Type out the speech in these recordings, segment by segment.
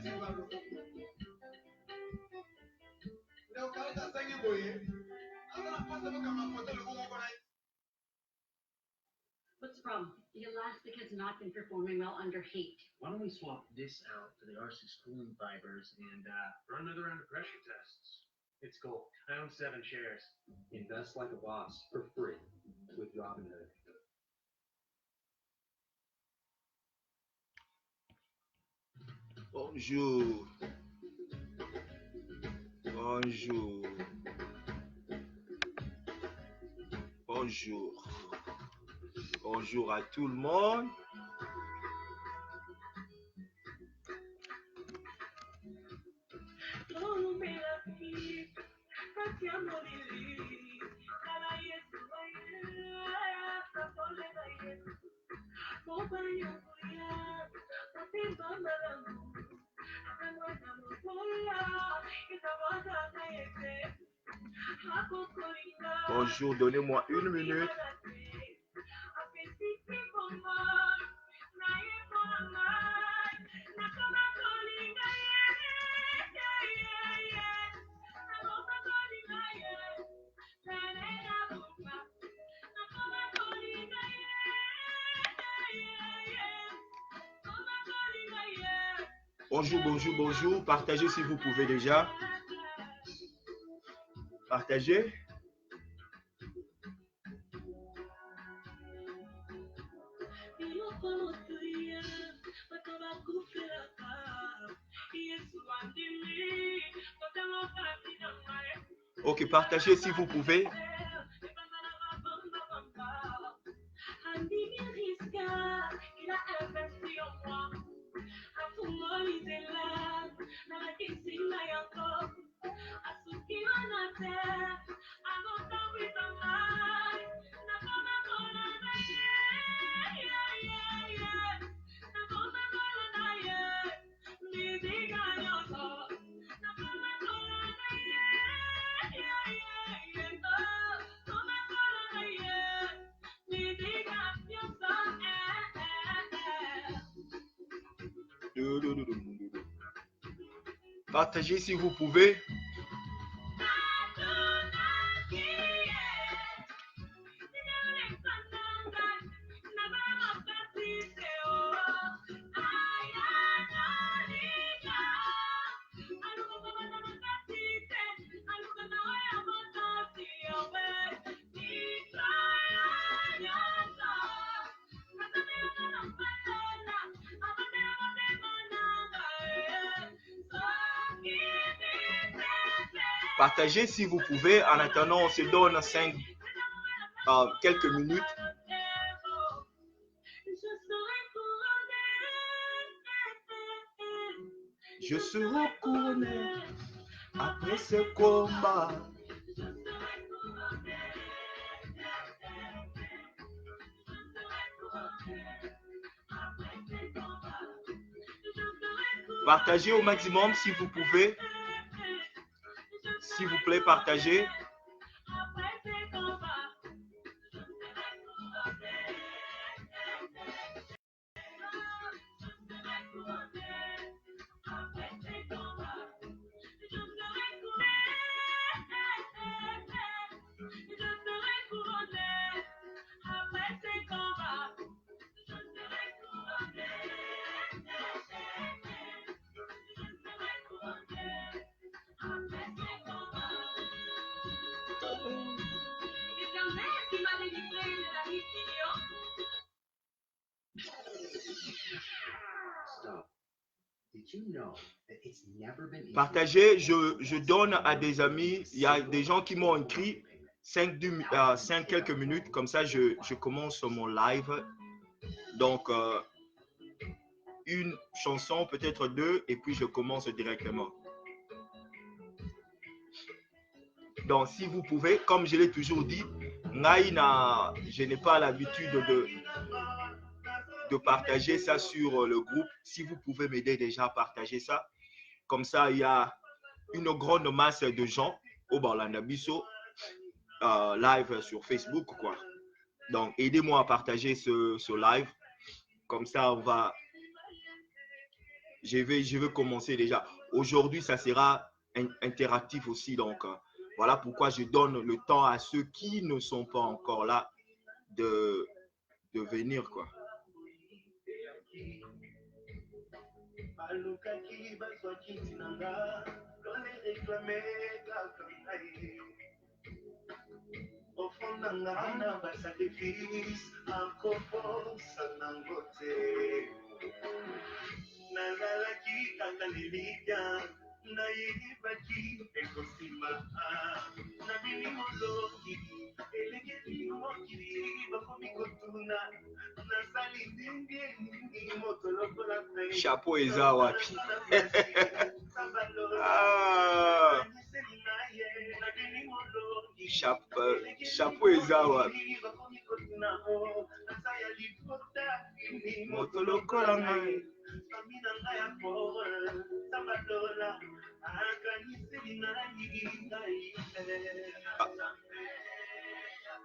What's the problem? The elastic has not been performing well under heat. Why don't we swap this out to the R6 cooling fibers and run another round of pressure tests? It's cool. I own 7 shares. Invest like a boss for free with Robinhood. Bonjour. Bonjour. Bonjour. Bonjour à tout le monde. Bonjour, donnez-moi une minute. Bonjour, bonjour, bonjour. Partagez si vous pouvez déjà. Partagez. Ok, partagez si vous pouvez. Partagez si vous pouvez. Partagez si vous pouvez. En attendant, on se donne quelques minutes. Je serai couronné après ce combat. Partagez au maximum si vous pouvez. S'il vous plaît, partagez. Partagez, je donne à des amis, il y a des gens qui m'ont écrit 5 quelques minutes, comme ça je commence mon live. Donc, une chanson, peut-être 2, et puis je commence directement. Donc, si vous pouvez, comme je l'ai toujours dit, je n'ai pas l'habitude de partager ça sur le groupe. Si vous pouvez m'aider déjà à partager ça, comme ça, il y a une grande masse de gens au Barlandabiso live sur Facebook, quoi. Donc, aidez-moi à partager ce live. Comme ça, on va je vais commencer déjà. Aujourd'hui, ça sera interactif aussi. Donc, voilà pourquoi je donne le temps à ceux qui ne sont pas encore là de venir, quoi. Chapeau eza wapi? Ah, chapeau eza wapi? Moto lokola ngai.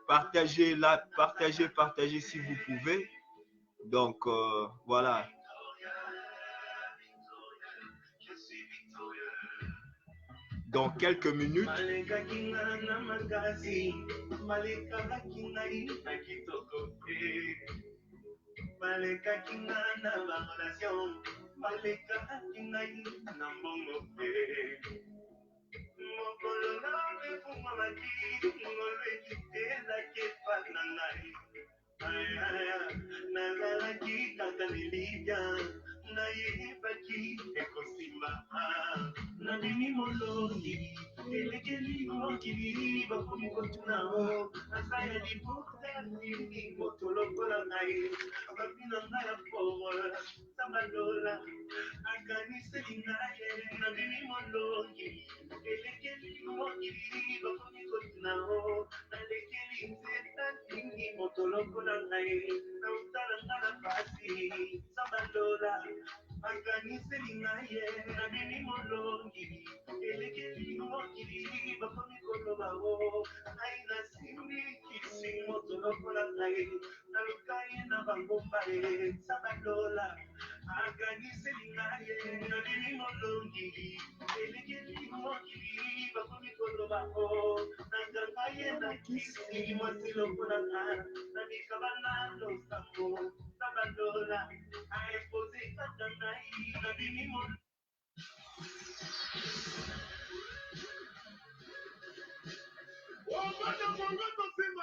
Partagez là, partagez si vous pouvez. Donc voilà. Dans quelques minutes.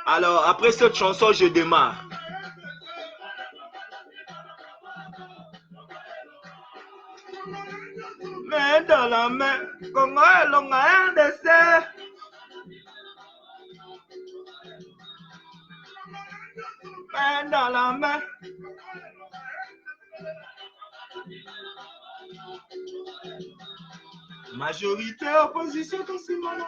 Alors, après cette chanson, je démarre. Main dans la main, comme un long RDC. Main dans la main. Majorité, opposition, dans ce moment.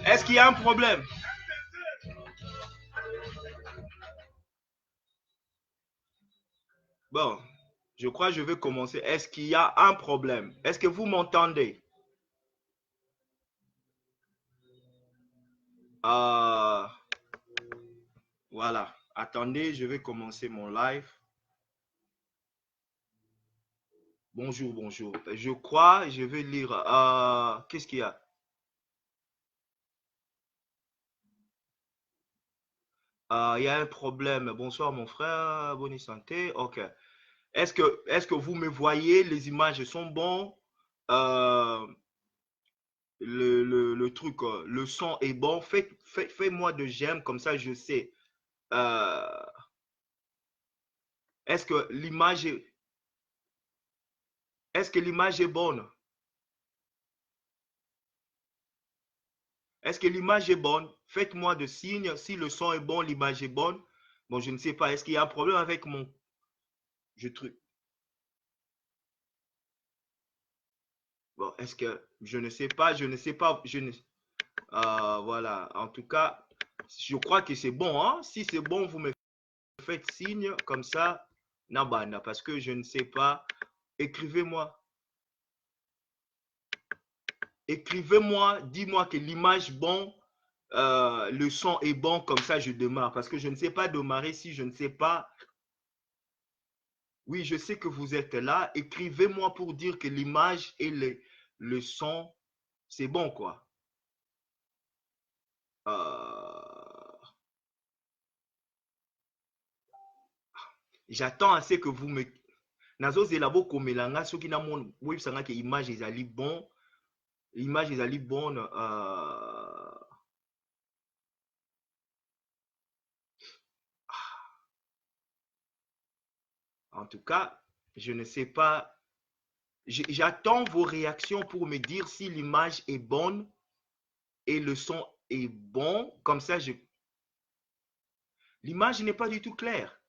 Est-ce qu'il y a un problème? Bon, je crois que je vais commencer. Est-ce qu'il y a un problème? Est-ce que vous m'entendez? Voilà. Attendez, je vais commencer mon live. Bonjour, bonjour. Je crois, je vais lire. Qu'est-ce qu'il y a? Il y a un problème. Bonsoir, mon frère. Bonne santé. Ok. Est-ce que vous me voyez? Les images sont bons. Le truc, le son est bon. Fais-moi de j'aime, comme ça je sais. Est-ce que l'image est bonne? Est-ce que l'image est bonne? Faites-moi de signes. Si le son est bon, l'image est bonne. Bon, je ne sais pas. Est-ce qu'il y a un problème avec mon... truc. Bon, est-ce que... Je ne sais pas. Voilà. En tout cas, je crois que c'est bon. Hein? Si c'est bon, vous me faites signe comme ça. Nabana, parce que je ne sais pas. Écrivez-moi. Écrivez-moi. Dis-moi que l'image bon. Le son est bon, comme ça je démarre. Parce que je ne sais pas démarrer si je ne sais pas. Oui, je sais que vous êtes là. Écrivez-moi pour dire que l'image et le son, c'est bon, quoi. J'attends assez que vous me... Nazo zelabo komelanga soki na mon websanga que image ezali bon. L'image ezali bonne. En tout cas, je ne sais pas. J'attends vos réactions pour me dire si l'image est bonne et le son est bon. Comme ça, l'image n'est pas du tout claire.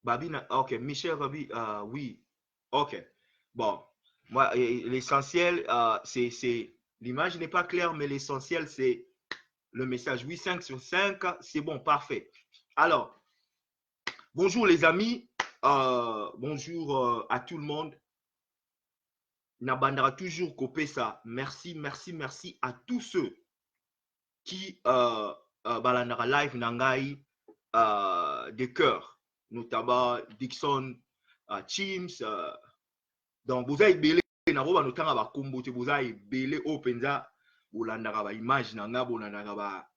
Babina, ok, Michel Babi, oui, ok. Bon, moi, l'essentiel, c'est, l'image n'est pas claire, mais l'essentiel, c'est le message. Oui, 5 sur 5, c'est bon, parfait. Alors, bonjour les amis, bonjour à tout le monde. Nabandara toujours copé ça. Merci, merci, merci à tous ceux qui balandara live nangai des cœurs, notamment Dixon, Chims. Donc, vous avez belé, naroba notanga ba kombo te, vous avez belé openza, bolandara ba image nanga, bolandara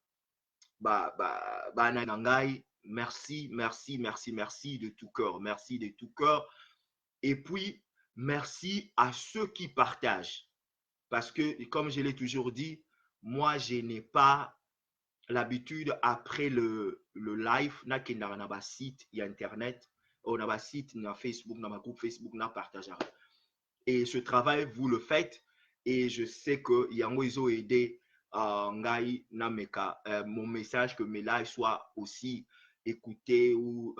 ba nangai. Merci, merci, merci, merci de tout cœur. Merci de tout cœur. Et puis, merci à ceux qui partagent. Parce que, comme je l'ai toujours dit, moi, je n'ai pas l'habitude, après le live, na un site, il y a Internet, on a un site, on a Facebook, on a un groupe Facebook, on a partagé. Et ce travail, vous le faites. Et je sais que Yango ils ont aidé Ngai Nameka, mon message, que mes lives soient aussi écoutés ou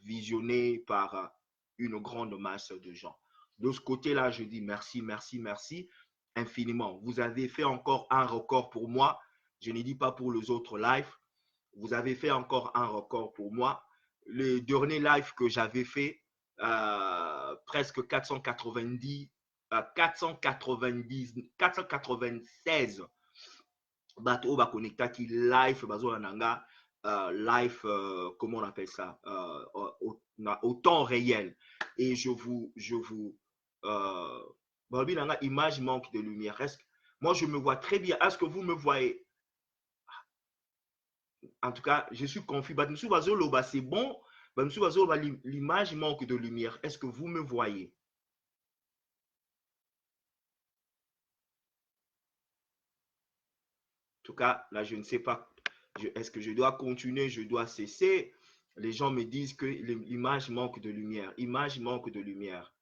visionnés par une grande masse de gens. De ce côté-là, je dis merci, merci, merci infiniment. Vous avez fait encore un record pour moi. Je ne dis pas pour les autres lives. Vous avez fait encore un record pour moi. Le dernier live que j'avais fait, presque 496 bateau ba connecta qui live bazo nanga live comment on appelle ça au temps réel. Et je vous image manque de lumière. Moi je me vois très bien. Est-ce que vous me voyez? En tout cas, je suis confus. C'est bon. L'image manque de lumière. Est-ce que vous me voyez? En tout cas, là, je ne sais pas. Est-ce que je dois continuer? Je dois cesser? Les gens me disent que l'image manque de lumière. Image manque de lumière.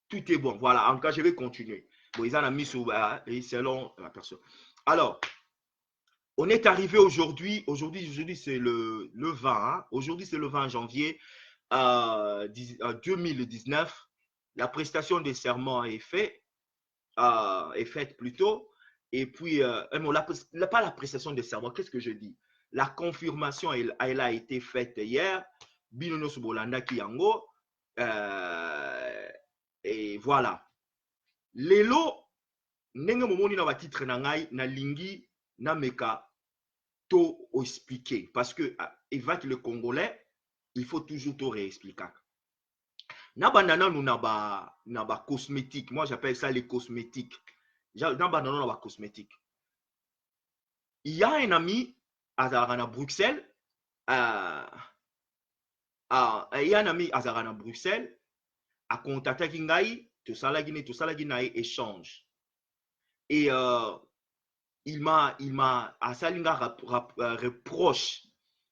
Tout est bon. Voilà. En tout cas, je vais continuer. Bon, ils en ont mis sur selon la personne. Alors, on est arrivé aujourd'hui. Aujourd'hui, c'est le 20. Hein? Aujourd'hui, c'est le 20 janvier 2019. La prestation des serments est faite plutôt. Et puis, pas la prestation des serments, qu'est-ce que je dis? La confirmation, elle a été faite hier. Binono Subolanda Kiyango. Et voilà. Lelo, ndenge momoni na batitre na ngai, na lingi, na meka, to expliquer. Parce que, évacue le Congolais, il faut toujours tout réexpliquer. Na bandana nous na ba cosmétique. Moi, j'appelle ça les cosmétiques. Dans bandana na ba cosmétique. Il y a un ami à Bruxelles. Il y a un ami à Bruxelles. A contacté Kingai, tout ça là, échange. Et il m'a à Salinga reproche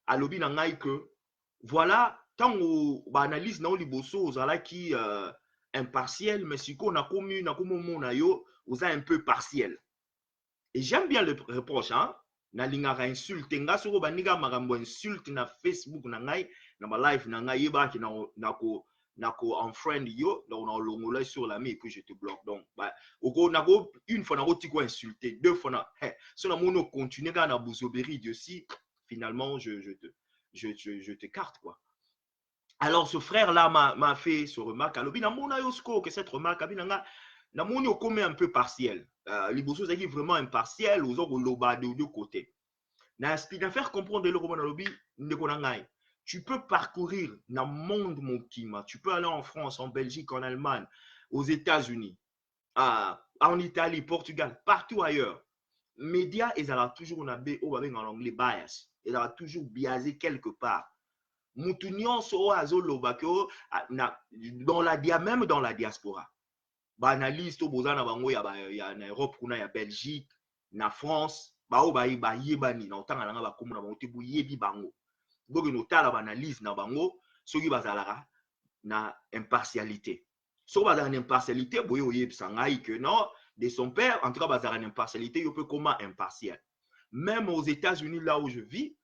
à lobby nangai que voilà tant au analyse na liboso ozala qui impartiel mais si qu'on a commu na komo yo oza un peu partiel et j'aime bien le reproche hein na lingaka insulte nga soko banika makambo insulte na Facebook na ngai na ma live na ngai yeba ki na ko en friend yo donc on longola sur l'ami et puis je te bloque donc bah nako une fois nako tiko insulter deux fois na so na mono continuer quand na bozoberi de si finalement je te carte quoi. Alors ce frère là m'a fait ce remarque alobi na mona yosko que cette remarque abinanga na moni okome un peu partiel liboso zaki vraiment impartiel aux autres loba de deux côtés na faire comprendre le roman alobi ndeko na ngai. Tu peux parcourir dans le monde, mon kima. Tu peux aller en France, en Belgique, en Allemagne, aux États-Unis, en Italie, Portugal, partout ailleurs. Média, ils ont toujours en anglais bias. Ils ont toujours biaisé quelque part. Moutunion so azolobako dans la même dans la diaspora. Analyse to bozana bango ya en Europe, kuna ya Belgique, na France, ba o ba yebani na otanga nga ba komuna ba otebu yebi bango. Donc nous avons analyse na bango soki bazalaka na impartialité. So bazalaka na impartialité boye oyebisa ngai que non de son père en tout cas bazalaka na impartialité yo peut comment impartial. Même aux États-Unis là où je vis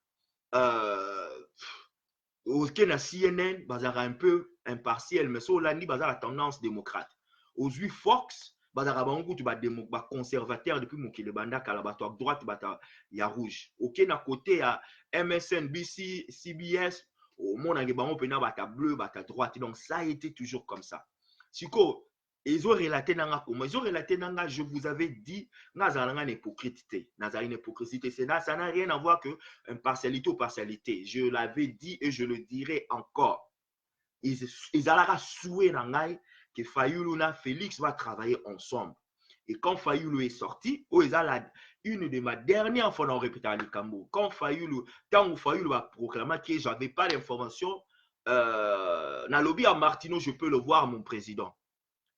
au na CNN bazalaka un peu impartial mais so landi bazalaka tendance démocrate. Aux Fox bazalaka bango tu ba conservateur depuis mokile banda kala bato à droite bata ya rouge. OK na côté à MSNBC, CBS, au monde en bango pena bata bleu, bata droite. Donc ça a été toujours comme ça. Siko ils ont relaté nanga comment ils ont relaté nanga je vous avais dit nazalanga une hypocrite. Nazalanga une hypocrite, ça n'a rien à voir que impartialité ou partialité. Je l'avais dit et je le dirai encore. Ils allaient souhaiter nangai que Fayulu et Félix va travailler ensemble. Et quand Fayulu est sorti, une de ma dernières fois dans répété à l'Ikambo, quand Fayulu va proclamer que je n'avais pas d'information, dans lobby à Martino, je peux le voir, mon président.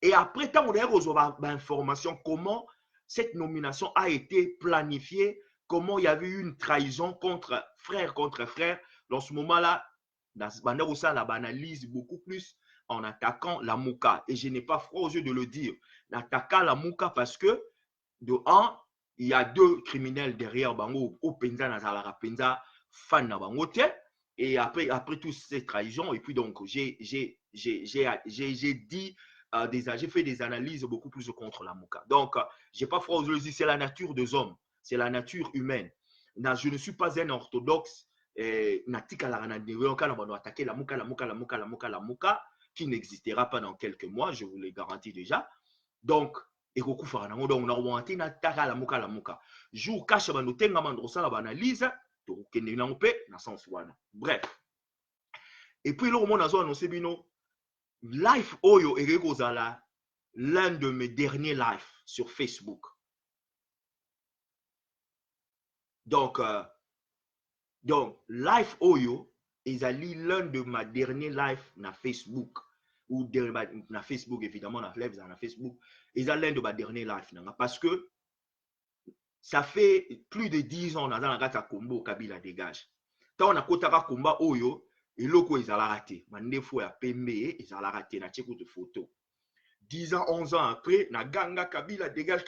Et après, quand on a reçu l'information, comment cette nomination a été planifiée, comment il y avait eu une trahison contre frère. Dans ce moment-là, la analyse beaucoup plus en attaquant la Mouka. Et je n'ai pas froid aux yeux de le dire. En attaquant la Mouka parce que, de un, il y a deux criminels derrière Bango, au Penza, Nazala Penza, fan na Bango, et après toutes ces trahisons, et puis donc, j'ai dit, j'ai fait des analyses beaucoup plus contre la Mouka. Donc, je n'ai pas froid aux yeux de dire, c'est la nature des hommes, c'est la nature humaine. Je ne suis pas un orthodoxe, attaquer la Mouka, qui n'existera pas dans quelques mois, je vous le garantis déjà. Donc, on a la Mouka. Jour cache analyse, bref. Et puis, là, on a annoncé live Oyo et Regozala, l'un de mes derniers lives sur Facebook. Donc, live Oyo est l'un de ma derniers live na Facebook. Ou na Facebook, évidemment, na Facebook. Et l'un de ma derniers live. Parce que ça fait plus de 10 ans dans la Kombo Kabila dégage. Tant on a kotaka Komba Oyo, et loko ils ont raté. Mandefo ya Pembe, ils ont raté. Na tcheko de photo. 10 ans, 11 ans après, na ganga Kabila dégage.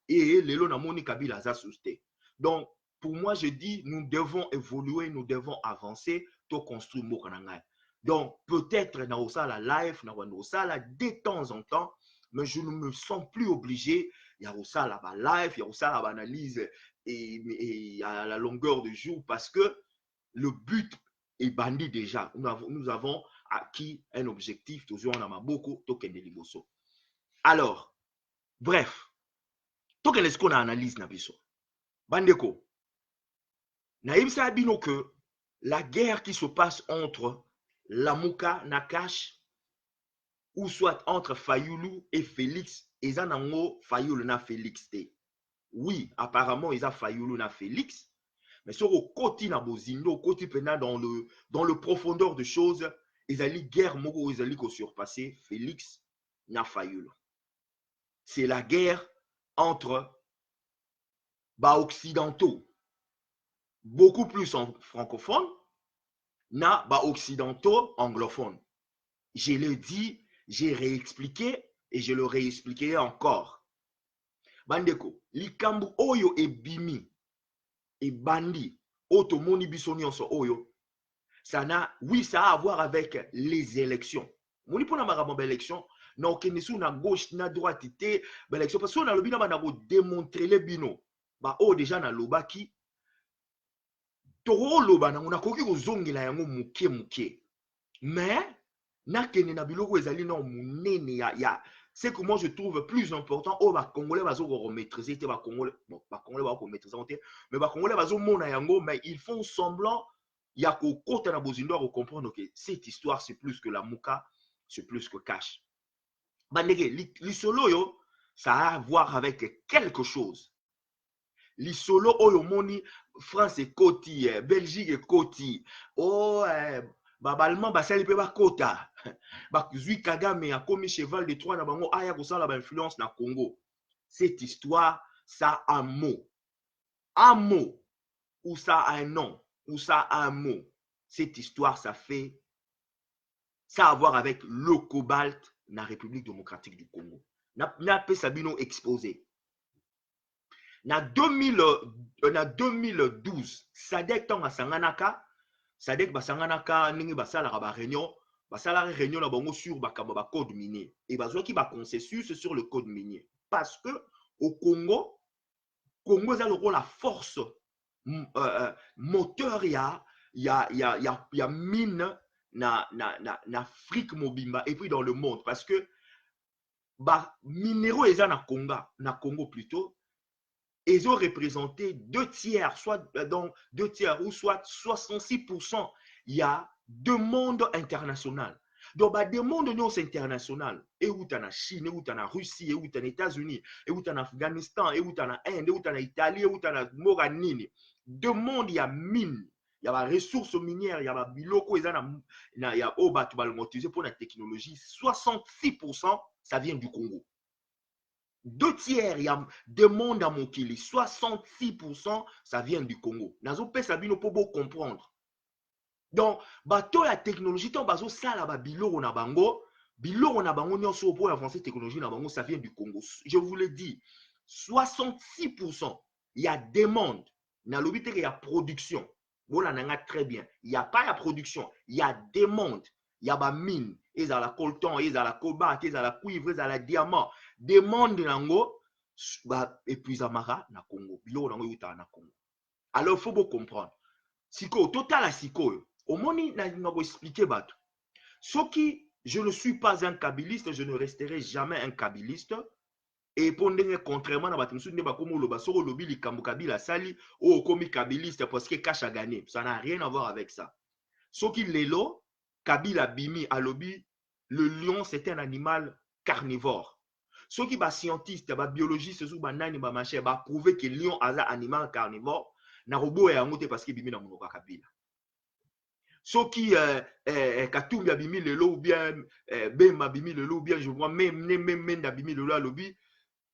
Et lelo na moni Kabila za sousté. Donc, pour moi, je dis, nous devons évoluer, nous devons avancer pour construire Mokanangai. Donc, peut-être na osala live, na osala de temps en temps, mais je ne me sens plus obligé. Il y a osala live, il y a osala analyse et à la longueur de jour parce que le but est bandit déjà. Nous avons acquis un objectif, toujours en Amaboko, Token de Liboso. Alors, bref, Token est-ce qu'on a analyse Nabiso? Bandeko, Naïm Sabino que la guerre qui se passe entre la Mouka, Nakash, ou soit entre Fayulu et Félix, ils ont Fayulu na Félix. Oui, apparemment, ils ont Fayulu na Félix, mais sur le côté na Bozindo, côté pendant dans le profondeur de choses, ils ont guerre moko, ils ont surpassé Félix na Fayulu. C'est la guerre entre occidentaux, beaucoup plus en francophone, na occidentaux anglophones. Je l'ai dit, j'ai réexpliqué et je le réexpliquerai encore. Bandeko, likambu oyo ebimi et bandi otomoni biso nyonso oyo, ça a à voir avec les élections. Moni pona makambo élection, na okende sou na gauche na droite te ba élection parce que na lobi na bana ko démontrer les bino. Ba o déjà na lobaki to loba na nakoki kozongela yango muke. Mais nakende na biloko ezali na munene ya c'est que moi je trouve plus important au ba congolais bazo maîtriser te ba congolais ba ko maîtriser mais ba congolais bazo mona yango mais ils font semblant ya ko kota na bozindo ko comprendre que cette histoire c'est plus que la muka, c'est plus que cash. Bandege lisolo yo ça a à voir avec quelque chose. Lisolo oyo moni France et Koti, Belgique et Koti. Oh Allemand basali pe bakota. Bakuzui Kagame a commis cheval de Troie na bango aya ko sala ba influence na Congo. Cette histoire ça a un mot. Un mot ou ça a un nom ou ça a un mot. Cette histoire ça a à voir avec le cobalt na République démocratique du Congo. Na pe sabino exposé. Na 2012 Sadek tanga sanganaka Sadek basanganaka ningi basalaka ba réunion na bango sur ba code minier et bazwaki ba consensus sur le code minier parce que au Congo ça le la force moteur ya mine na Afrique mobimba et puis dans le monde parce que ba minéraux eza na Congo plutôt ils ont représenté 2 tiers, soit donc 2 tiers ou soit 66%. Il y a demande internationale. Donc, la demande internationale, et où tu en Chine, et où tu en Russie, et où tu en États-Unis, et où tu en Afghanistan, et où tu en Inde, et où tu en Italie, et où tu en Moranini. Demande, il y a mine, il y a ressources minières, il y a biloko, il y a obat, pour la technologie. 66%, ça vient du Congo. 2 tiers, il y a demande à Mokili. 66%, ça vient du Congo. Nazo pe sabino pour beau comprendre. Donc, bateau la technologie, tant bazo ça là biloko na bango nyonso pour avancer technologie na bango, ça vient du Congo. Je vous le dis, 66%, il y a demande. Na lobite il y a production. Voilà nanga très bien. Il y a pas la production, il y a demande. Il y a ba mine, ils ont la coltan, ils ont la cobalt, ils ont la cuivre, ils ont la diamant. Demande nango et puis amara na Congo. Bilo nango yuta na Congo. Alors il faut bien comprendre. Siko total à siko. Au moni na ngo expliquer bato. Soki je ne suis pas un kabiliste, je ne resterai jamais un kabiliste. Et pour contrairement à Batimsu ne ba komo loba soro lobi likambo kabila sali o komi kabiliste parce que cash a gagné. Ça n'a rien à voir avec ça. Soki lelo Kabila Bimi alobi, le lion c'est un animal carnivore. Ceux qui sont scientistes, biologistes, prouver que le lion est un animal carnivore, na robo et amote parce que Bimi na monoka Kabila. Ceux qui Katumbi Bimi le lo ou bien Bemba Bimi le lo ou bien je vois même Bimi le lo alobi,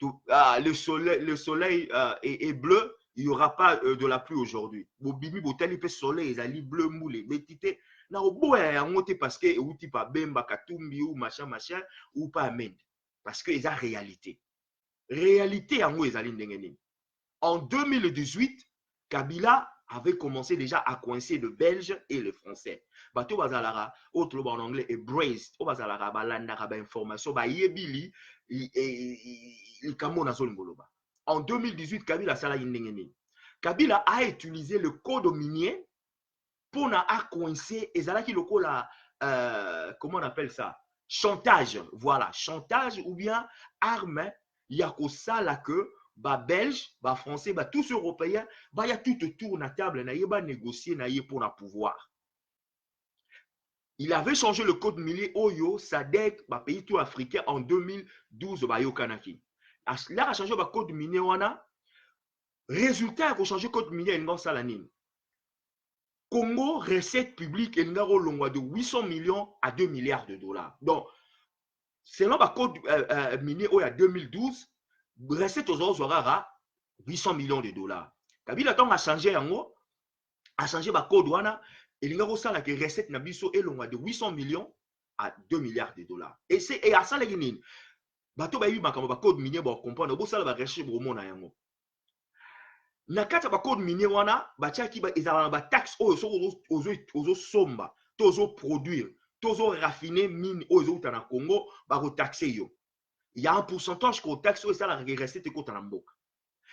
le soleil est bleu, il n'y aura pas de la pluie aujourd'hui. Bimi botali pe soleil, il bleu moulé, betité. Na obo ya ngote parce que outi pa Bemba Katumbi ou machin ou pas Amende parce que ils a réalité yango ezali ndenge nini. En 2018 Kabila avait commencé déjà à coincer le Belge et le Français. Bato bazalara autre en anglais embraced o bazalara balandaka ba information ba yebili il kamona zolongoloba. En 2018 Kabila sala ndenge nini. Kabila a utilisé le code minier pour na coincer ezalaki lokola comment on appelle ça, chantage, voilà, chantage ou bien arme ya ko sala que ba belge ba français ba tous européens ba ya tout autour na table na yeba négocier na ye pour na pouvoir. Il avait changé le code minier oyo Sadek ba pays tout africain en 2012 ba yo kanaki. Là a changé ba code minier wana résultat a changé code minier en sala nini. Congo, recette publique est de 800 millions à 2 milliards de dollars. Donc, selon le code minier, il y a 2012, recette ozozwaka 800 millions de dollars. Kabila ntango achange yango, achange bacode wana, elinga kosala ke recette na biso elonga de 800 millions à 2 milliards de dollars. Et asalaki nini? Bato bayebi makambo bacode minier bacomprendre, bosala barecherche bomona yango. Na kati ya bacode minier wana, batiaki ezala na bataxe oyo soki ozosomba, to ozoproduire, to ozoraffine mine oyo ezouta na Congo, bakotaxe yo. Il y a un pourcentage qu'on taxe sur ça la recette ekota na mboka.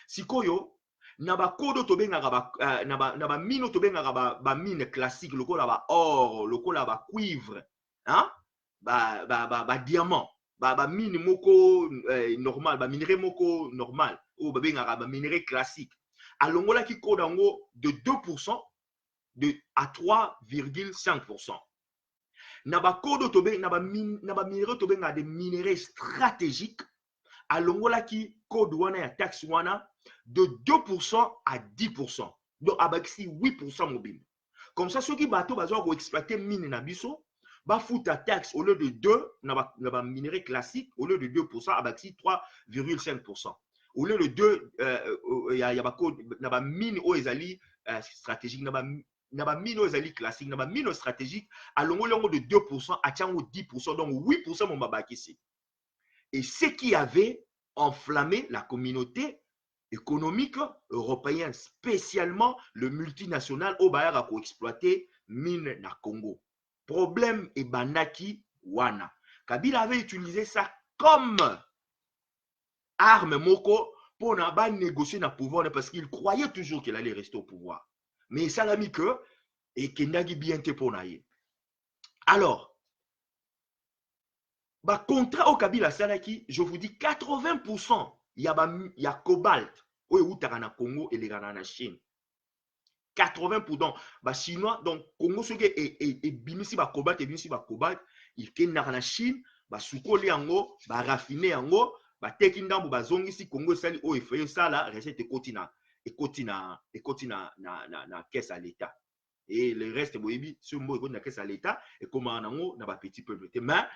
Sikoyo na ba kodo to bengaka na ba mine to bengaka ba mine classique lokola ba or, lokola ba cuivre, hein? Ba diamant, ba mine moko normal, ba minerai moko normal, ou ba bengaka ba minerai classique. Alongola ki kodango de 2% à 3,5%. Naba kodo tobe naba minéraux tobe nga des minéraux stratégiques à longola ki code wana ya taxe wana de 2% à 10%. Donc abaxi 8% mobile. Comme ça ceux qui bateau bazo ko exploiter mine na biso ba futa taxe au lieu de 2 naba minéraux classique au lieu de 2% abaxi 3,5%. Au lieu de 2 ya ba code naba mine o ezali stratégique naba mino ezali classique, naba mino stratégique, à longo de 2%, à 10%, donc 8% mon babakisi. Et ce qui avait enflammé la communauté économique européenne, spécialement le multinational au Bayara pour exploiter mine na Congo. Problème et banaki wana. Kabila avait utilisé ça comme arme moko pour négocier na pouvoir parce qu'il croyait toujours qu'il allait rester au pouvoir. Mais ça l'a mis que et Kendagi bien te pour naïe. Alors, bah contrat au Kabila Salaki, je vous dis 80% il y a cobalt au Outara Congo et les Ghana na Chine. 80% bah chinois donc Congo ce qui est bimisi ba cobalt et bimisi ba cobalt, il ken na Chine, bah soukoli yango, bah raffiner yango, bah tekindambo ba zongisi Congo sali o efeye ça là, recette continent. Et continue na caisse à l'État. Et le reste, ce mot est na caisse à l'État et comment on a petit peu de mais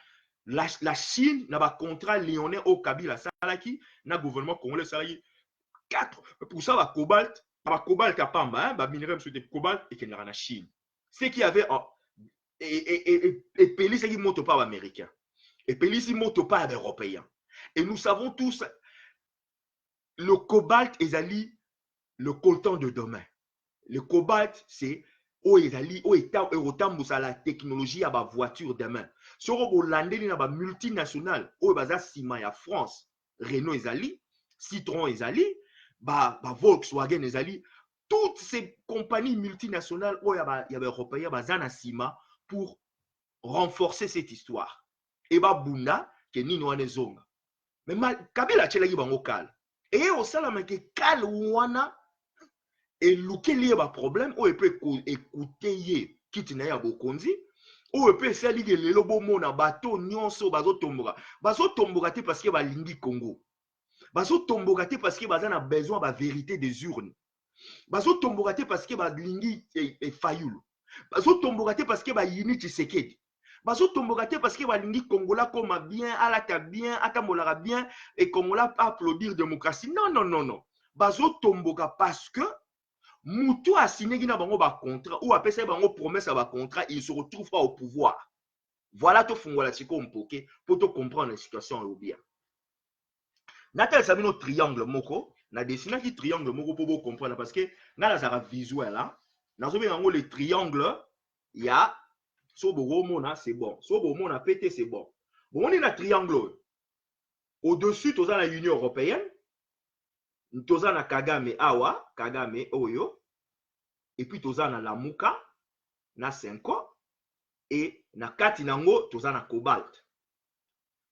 la Chine n'a pas contrat lyonnais au Kabila Salaki, na gouvernement congolais Salaki 4% va cobalt à Pamba, bah minerai de cobalt et qu'il y a en Chine. Ce qui avait et Pélis qui monte pas américain. Et Pélis monte pas européen. Et nous savons tous le cobalt est ali le coltan de demain. Le cobalt, c'est la technologie à la voiture demain. Si on a une multinationale, on a Sima France, Renault ezali, Citroën ezali, Volkswagen ezali, toutes ces compagnies multinationales, il y a européens, Bazana Sima pour renforcer cette histoire. Et Bunda, qui est Nino Anezonga. Mais Kabila Tchelagi Bangokal. Et au salam que Kal Wana et lequel a un problème, ou peut écouter quitte na ya bokonzi, ou peut sali que le lobo mona bateau nyonso bazo tomboka te parce que ba lingi Congo, bazo tomboka te parce que baza na besoin ba vérité des urnes, bazo tomboka te parce que ba lingi et fayulu, bazo tomboka te parce que ba yini Tshisekedi, bazo tomboka te parce que ba lingi Congola comme bien, alata bien, atamolaka bien et Congola applaudir démocratie. Non. Bazo tomboka parce que Moutou a signé un contrat ou a fait une promesse à un contrat, il ne se retrouve pas au pouvoir. Voilà tout fongola tiko mpoke pour te comprendre la situation au bien. Natal sabino triangle moko, na dessiné qui triangle moko pour comprendre parce que na la sara visuel là, na so bien le triangle, il y a so mona c'est bon, so mona pété c'est bon. Bon on est na triangle. Au-dessus tu as la Union européenne. Toza na Kagame awa, Kagame oyo, et puis toza na Lamuka, na Senko, et na kati nango toza na Cobalt.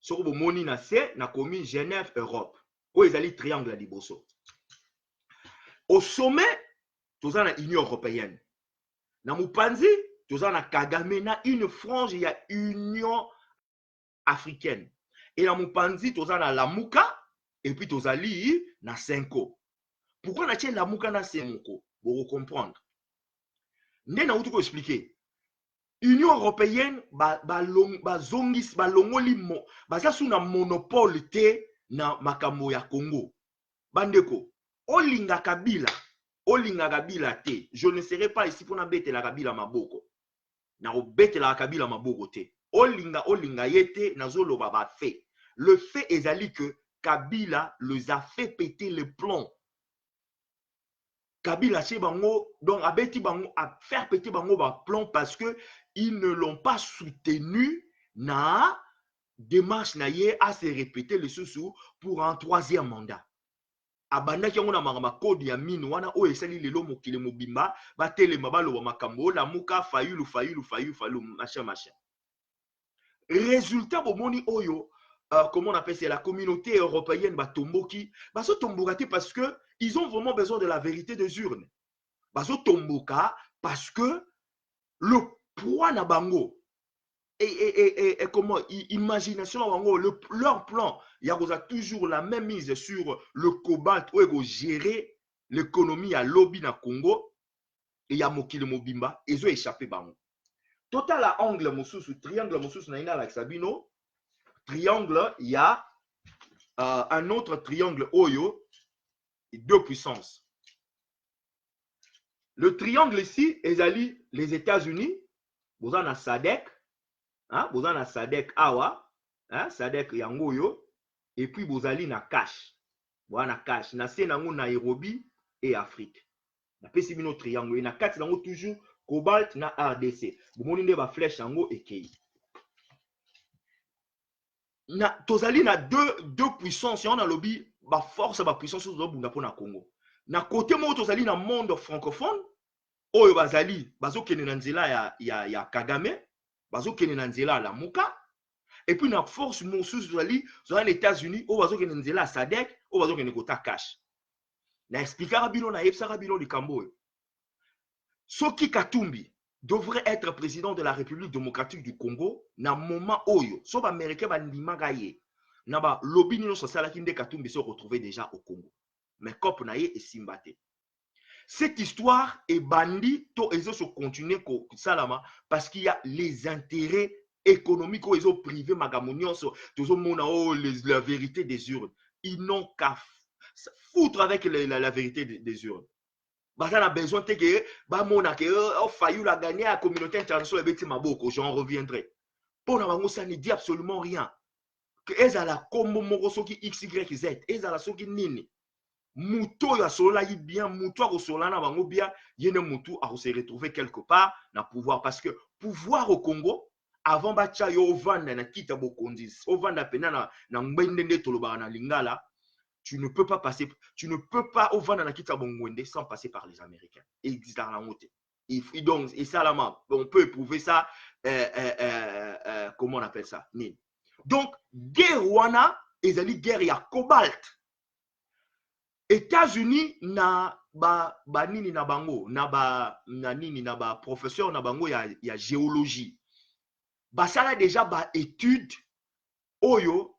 Soko moni na se, na komi Genève, Europe. Oyo ezali triangle ya liboso. Au sommet, toza na Union européenne. Na mupanzi, toza na Kagame na une frange ya Union africaine. Et na mupanzi, toza na Lamuka, et puis tozali na Senko. Pourquoi na tient Lamuka na Senko? Pour comprendre. N'est na outuko expliquer. Union européenne ba longoli mo baza sous na monopole te na makambo ya Congo. Bandeko, olinga Kabila te. Je ne serai pas ici pour n'abete la Kabila maboko. Na obete la Kabila maboko te. Olinga yete na zolo baba fait. Le fait est que Kabila les a fait péter le plomb. Kabila chez bango, donc abeti bango a faire péter bango ba plomb parce que ils ne l'ont pas soutenu na démarche na ye à se répéter le sous pour un 3e mandat. Abanda ki ngona mangama code ya mine wana o esali lelo mokile mobimba ba telema ba lo makambo la muka fayulu machin. Résultat bomoni oyo comment on appelle, c'est la communauté européenne batomboki baso tombokati parce que ils ont vraiment besoin de la vérité des urnes. Baso tomboka parce que le poids na bango et comment imagination na bango leur plan il y a toujours la même mise sur le cobalt où ils gérer l'économie à lobby na Congo et ya mokile mobimba ils ont échappé bango. Total à angle mosusu triangle mosusu na ina la sabino triangle il y a un autre triangle oyo deux puissances. Le triangle ici ezali les États-Unis, bozana SADC, hein, bozana SADC awa, hein, SADC yango yo, et puis bozali na cash. Bozana cash na senango Nairobi et Afrique. Na pesi bino triangle na kati nango toujours cobalt na RDC. Bomoni nde ba flèche yango ekei. Na tozali na deux puissances, on a lobby ba force ba puissance zo bunda pona Congo. Na côté mo tozali na monde francophone, oyo bazali bazokende na nzela ya Kagame, bazokende na nzela la Muka, et puis na force mosusu tozali les États-Unis, oyo bazokende na nzela ya SADC, oyo bazokende kota cash. Na expliquera bino na yebsaka bino likambo oyo. Soki Katumbi devrait être président de la République démocratique du Congo, na moment oyo, so ba américain ba ndimaka ye, na ba lobby nino social ki nde Katumbi se retrouver déjà au Congo. Mais cop na ye esimbate. Cette histoire est bandit to ezo se continuer ko salama parce qu'il y a les intérêts économiques ou ezo privé magamonion so tozo mona oh la vérité des urnes. Ils n'ont qu'à foutre avec la vérité des urnes. Baza na besoin te que ba mona que oh faillu la gagner à la communauté internationale beti maboko, j'en reviendrai. Pour na bango ça ne dit absolument rien. Que ezala kombo moko soki XYZ, ezala soki nini. Muto ya sola yi bien, muto a sola na bango bien, yene mutu a se retrouver quelque part na pouvoir parce que pouvoir au Congo avant bacha yo vanda na kita bokondis, o vanda pena na ngwende toloba na lingala. Tu ne peux pas passer, tu ne peux pas au vendre na Bongwende sans passer par les Américains. Et donc, et ça, là, on peut éprouver ça, comment on appelle ça? Donc, guerre wana, ezali guerre ya cobalt. États-Unis na nini na bango, nini na ba professeur na bango ya géologie. Basala déjà ba étude oyo.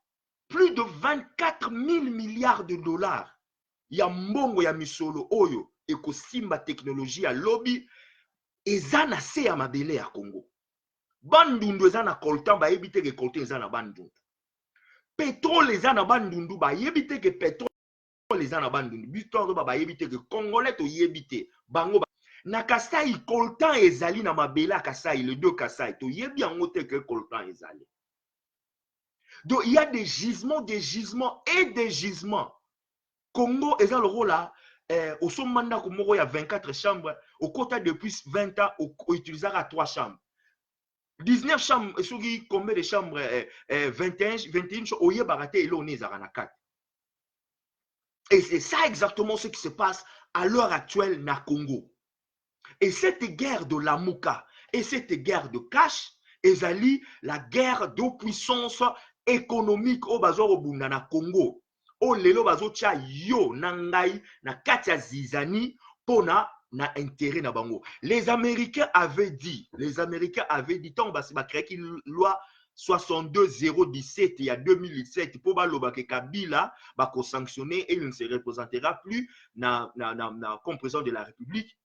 Plus de 24 000 milliards de dollars. Ya mbongo ya misolo oyo ekosimba technologie ya lobby eza na se ya mabele ya Congo. Bandundu eza na coltan ba yebite ke coltan eza na bandundu. Pétrole eza na bandundu ba yebite ke pétrole eza na bandundu. Bitor ba yebite ke congolais to yebite bango ba. Na Kasai coltan ezali na mabele ya Kasai, les deux Kasai to yebi yango te ke coltan ezali. Donc, il y a des gisements et des gisements. Congo est dans le rôle là. Au Somanda, il y a 24 chambres. Au côté depuis 20 ans, on utilisera 3 chambres. 19 chambres, combien de chambres 21 chambres, il y a baraté et l'on est à 4. Et c'est ça exactement ce qui se passe à l'heure actuelle na Congo. Et cette guerre de la Muka et cette guerre de cash, ezali la guerre de puissance économique au bazo obunda na Congo. O lelo bazo tia yo nangai na katia zizani pona na intérêt na bango. Les Américains avaient dit tant basi ba créé une loi 62-017 il y a 2017 pour baloba ke Kabila ba ko sanctionner et il ne se représentera plus na comme président de la République.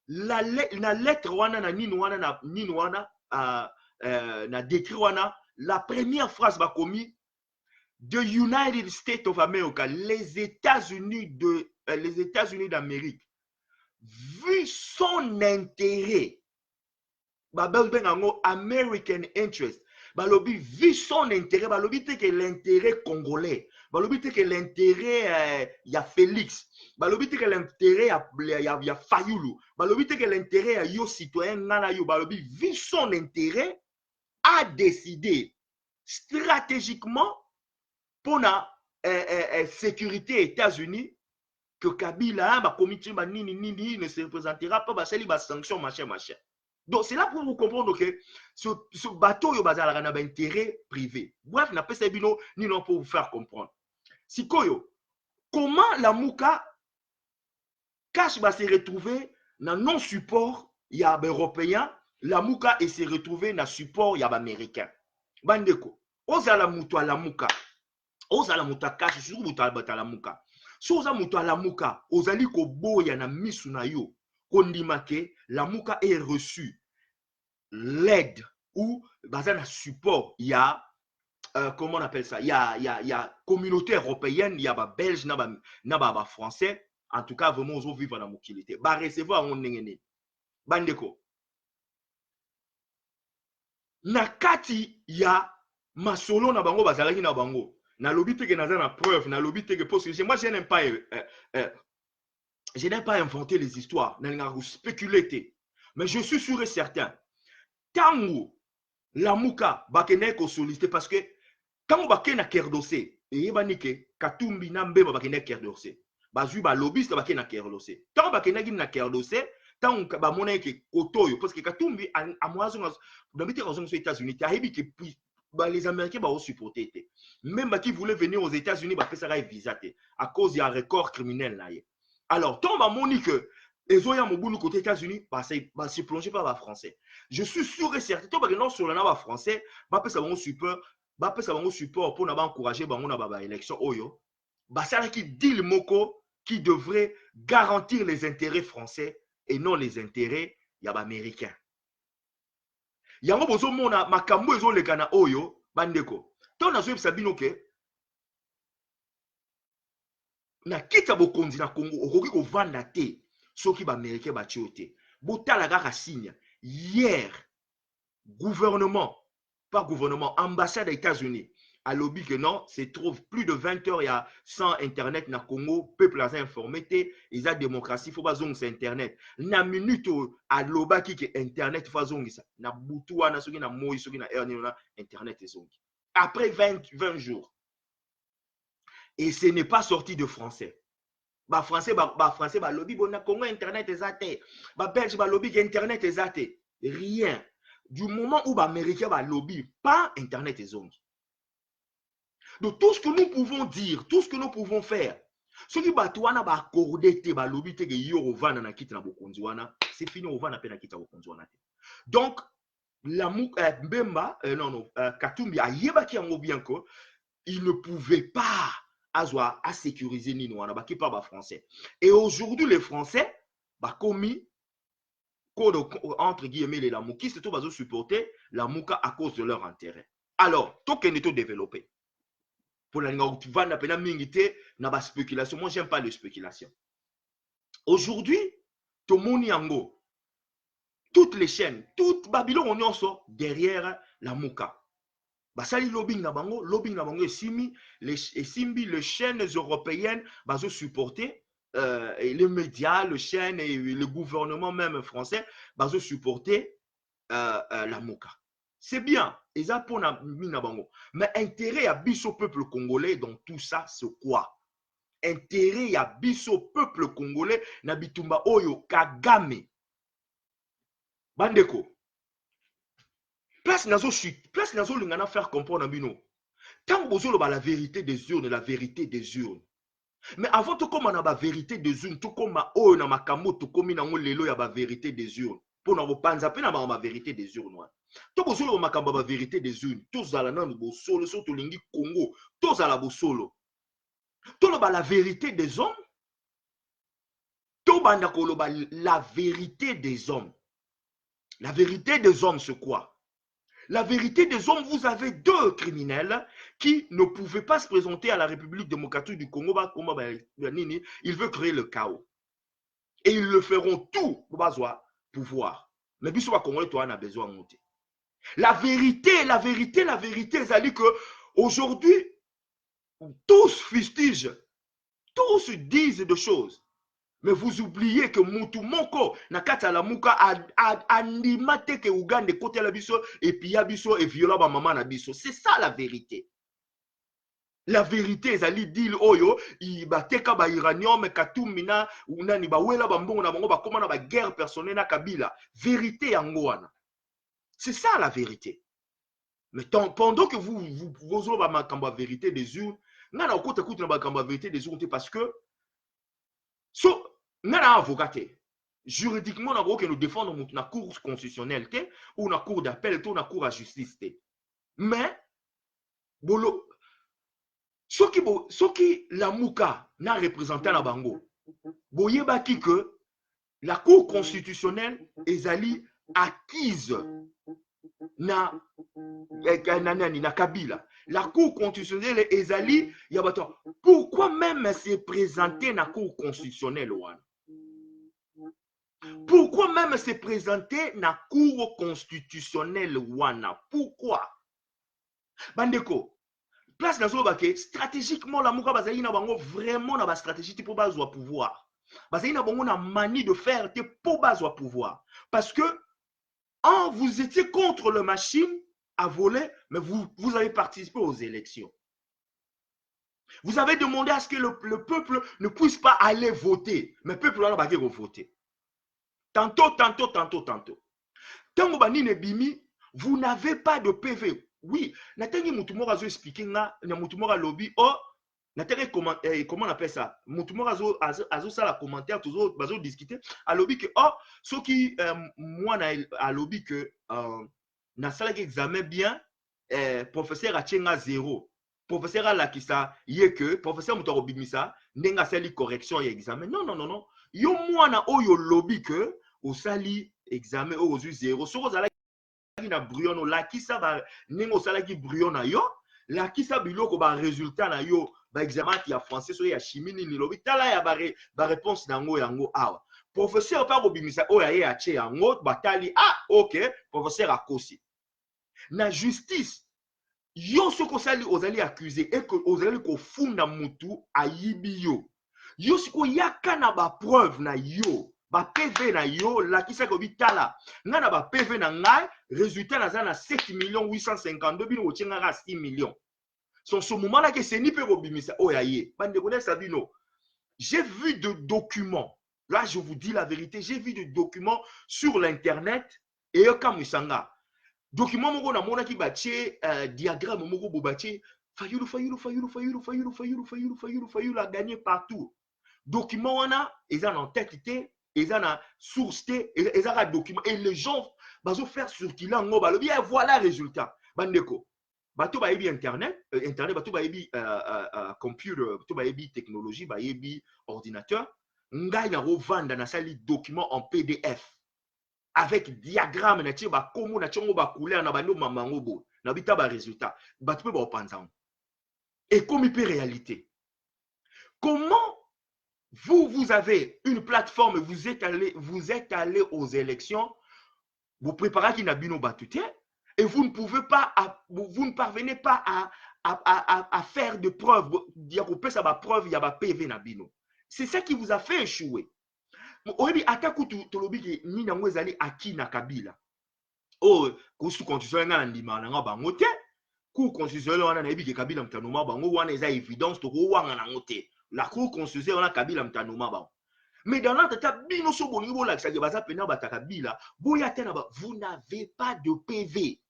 La lettre wana na nini wana na décret wana. La première phrase va commis, The United States of America, les États-Unis d'Amérique, vu son intérêt, American interest, balobi vu son intérêt, balobi te que l'intérêt congolais, balobi te que l'intérêt ya Félix, balobi te que l'intérêt ya Fayulu, balobi te que l'intérêt ya yo citoyen ngana yo, balobi vu son intérêt a décidé stratégiquement pour la sécurité États-Unis que Kabila comité nini ne se représentera pas basali ba sanction machin. Donc c'est là pour vous comprendre que ce bateau yo bazala na ba intérêt privé. Bref, n'a pas ça bino ni non pour vous faire comprendre. Sikoyo, comment la Mouka cache va se retrouver dans non support ya ba européen, la Mouka et se retrouver dans support ya ba américain. Bandeko, ozala muto la Mouka. Ozala muta cache sur muta batala Mouka. So oza muto la Mouka, ozali ko boya na misu na yo. Kondimake, la Mouka est reçu l'aide ou bazana support. Il y a comment on appelle ça? Il y a communauté européenne, il y a ba belge, na ba français. En tout cas, vraiment, on vivre dans mokilité. Ba recevoir on nengene. Bandeko. Nakati ya masolo na bango bazalaki na bango. Na lobby te que naza na preuve, na lobby te que parce que moi je n'aime pas inventer les histoires, je n'aime pas spéculer. Mais je suis sûr et certain, tango la Mouka bakene ko solliciter parce que tango bakena kerdosé, et banike katumbi na mbeba bakene kerdosé. Bazu ba lobbyiste bakena kerdosé. Tango bakena gina kerdosé, tango ba mona ke kotoyo parce que katumbi a moazo d'habiter aux États-Unis, ta hebi que les Américains vont supporter. Même qui voulaient venir aux États-Unis, bah, ça va visa à cause il y a un record criminel là. Alors, tant que moni que les Oya Mobunou côté États-Unis, bah, c'est plongé par les Français. Je suis sûr et certain que non sur le nom français, bah, ça va support pour encourager bah, on a élection oyo. Bah, ça qui dit le moko qui devrait garantir les intérêts français et non les intérêts américains. Yango bozo mona makambo ezo lekana oyo bandeko. Ton nazo yebisa bino ke na kita bokonzi na Congo okoki ko vanda te soki ba américain ba tiote. Botala kaka signe. Hier gouvernement, pas gouvernement, ambassade des États-Unis a lobby que non, c'est trop plus de 20 heures il y a sans internet na Congo, peuple a informé té, ils a démocratie, faut pas zong c'est internet. Na minute a loba ki que internet faut zong ça. Na butu wana soki na moi soki na erni na internet zong. Après 20 jours. Et ce n'est pas sorti de français. Ba français ba lobby bon na Congo internet ezate. Ba belge ba lobby que internet ezate. Rien. Du moment où ba américain ba lobby pas internet zong. Donc tout ce que nous pouvons dire, tout ce que nous pouvons faire, ce qui va toi na ba accorder te ba lobby te que yo ovana na kita na bokonzwana, c'est fini ovana pe na kita bokonzwana te. Donc la Mbemba Katumbi a yeba ki yango bien que il ne pouvait pas à sécuriser ni nous ba ki pas ba français. Et aujourd'hui les français ba commis entre guillemets les lamouki c'est tout bazo supporter la mouka à cause de leur intérêt. Alors, tout que nous développer pour la vendre pena mingité na ba spéculation. Moi j'aime pas les spéculations. Aujourd'hui, tout mon yango toutes les chaînes, toute Babylone on sort derrière la Mouka. Basali lobbying na bango simbi les chaînes européennes bazo supporter les médias, les chaînes et le gouvernement même français bazo supporter la Mouka. C'est bien, ils a pour na bango. Mais intérêt à biso peuple congolais dans tout ça, c'est quoi? Intérêt à biso peuple congolais na bitumba oyo Kagame. Bandeko. Place nazo lingana faire comprendre à bino. Tant que vous la vérité des urnes, la vérité des urnes. Mais avant tout comme on a la vérité des urnes, tout comme oyo na makambo tout comme na lelo ya ba vérité des urnes. Pour na panza pe na ma vérité des urnes. To bosolo makambo ba vérité des urnes. Tous ala na bosolo surtout lingi Congo. Tous ala bosolo. To lo ba la vérité des hommes. To banda ko lo ba la vérité des hommes. La vérité des hommes c'est quoi? La vérité des hommes, vous avez deux criminels qui ne pouvaient pas se présenter à la République démocratique du Congo. Ils veulent créer le chaos. Et ils le feront tout pour pouvoir. Mais bien sûr, Congolais, toi, on a besoin de monter. La vérité, c'est que aujourd'hui, tous fustigent, tous disent des choses. Mais vous oubliez que Moutou Moko, Nakata la Muka, animate que Ougande côté la biso, et puis yabiso, et viola ba maman na biso. C'est ça la vérité. La vérité, ezali dit oyo, ibateka ba iranium, katumina, unani ba wela ba mbongo na bango, ba koma na ba guerre personnelle na Kabila. Vérité yangoana. C'est ça la vérité. Mais pendant que vous avez la vérité des urnes, vous avez la vérité des urnes parce que nous avons un avocat. Juridiquement, nous avons défendre la cour constitutionnelle ou la cour d'appel ou la cour à justice. Mais, ce qui la mouka n'a représenté la bango, boyebaki que la cour constitutionnelle est acquise na Kabila. La cour constitutionnelle ezali yabato. Pourquoi même se présenter na cour constitutionnelle wana? Pourquoi même se présenter na cour constitutionnelle wana? Pourquoi? Bandeko, place na zobake stratégiquement la muka bazali na bango vraiment na ba stratégie pour bazwa pouvoir. Bazali na bango na manie de faire te pour bazwa pouvoir parce que vous étiez contre la machine à voler, mais vous avez participé aux élections. Vous avez demandé à ce que le peuple ne puisse pas aller voter. Mais le peuple n'a pas voter. Tantôt. Tango bani ne bimi, vous n'avez pas de PV. Oui, natangi mutumora zo expliquer na mutumora lobby oh comment on appelle ça? Mutumora azo ça la commentaire toujours bazo discuter à lobby que oh ce qui moi à lobby que na sala examen bien professeur Achenga 0 professeur Alakisa yé que professeur mutoro bimisa ndenga sali correction ya examen non yo moi na oyo lobby que au sali examen au 0 so za na brouillon la kisa ba ningo sala ki brouillon na yo la kisa biloko ba résultat na yo ba examen ya français so ya chimie ni lobby tala ya ba réponse nango yango awa professeur pa ko bimisa o ya ye ache yango batali OK professeur akosi na justice yo soko sali ozali accusé et que ozali ko funda mutu ayibi yo siko yaka na ba preuve na yo ba PV na yo la kisa ko bitala ngana ba PV na ngai résultat na zana 7 852 bino ochenga 6 millions son ce moment là que c'est ni pe robimisa oyaye bande connaît Sabino j'ai vu de documents là je vous dis la vérité j'ai vu de documents sur l'internet et comme isanga document moko na mona ki batie diagramme moko bobatie fayulu a gagné partout document wana eza en tête té eza na source té eza ka document et les gens bazo faire circuler ngo balobi voilà résultat bandeko bato ba yebi internet bato ba yebi computer bato ba yebi technologie ba yebi ordinateur ngai na revanda na sali document en PDF avec diagramme na tie ba komo na tiongo ba couleur na bando mamango bo na bita ba résultat bato pe ba opanza et comme hyper réalité comment vous avez une plateforme vous êtes allé aux élections vous préparez qui n'a bino batute et vous ne parvenez pas à faire de preuves dire que ça va preuve il y a ba PV na bino c'est ça qui vous a fait échouer. Oyebi ataku tolobi ki ni nango ezali aki na Kabila. Oh, kusu constitutionnel na ndima na bango te. Cour constitutionnelle wana na yebi ke Kabila mtanoma bango wana eza évidence to wanga nango te. La cour constitutionnelle wana Kabila mtanoma bango. Mais dans notre état bino so bolingi bo la kisaki baza pena bata Kabila, boya tena ba vous n'avez pas de PV.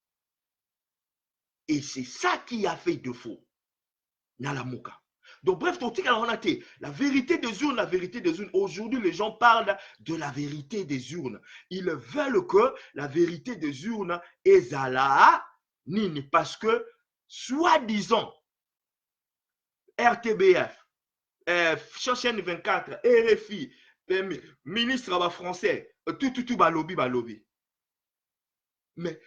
Et c'est ça qui a fait défaut. Na la muka. Donc bref, la vérité des urnes, aujourd'hui les gens parlent de la vérité des urnes. Ils veulent que la vérité des urnes est là, nini, parce que, soi-disant, RTBF, chaîne 24, RFI, ministre français, tout, balobi. Mais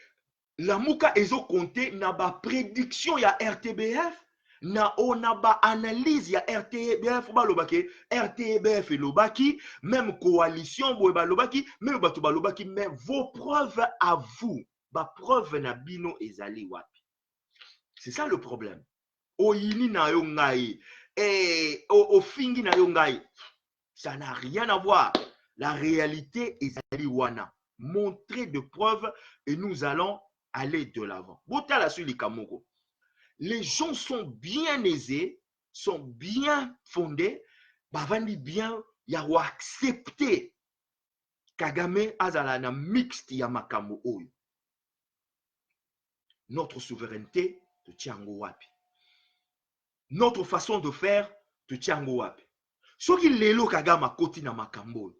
Lamuka ezo compté na ba prédiction ya RTBF, na ona ba analyse ya RTBF ba lobaki, RTBF et lobaki, même coalition boye ba lobaki, même bato ba lobaki, mais vos preuves à vous, ba preuve na bino ezali wapi. C'est ça le problème. Oyini na yo ngai, ofingi na yo ngai, ça n'a rien à voir. La réalité ezali wana. Montrer de preuves et nous allons aller de l'avant. Les gens sont bien aisés, sont bien fondés, bavandi bien, yaho accepter Kagame azala na mixte ya makambo oyo. Notre souveraineté te tiango wapi. Notre façon de faire te tiango wapi. Soki lelo Kagame koti na makambo.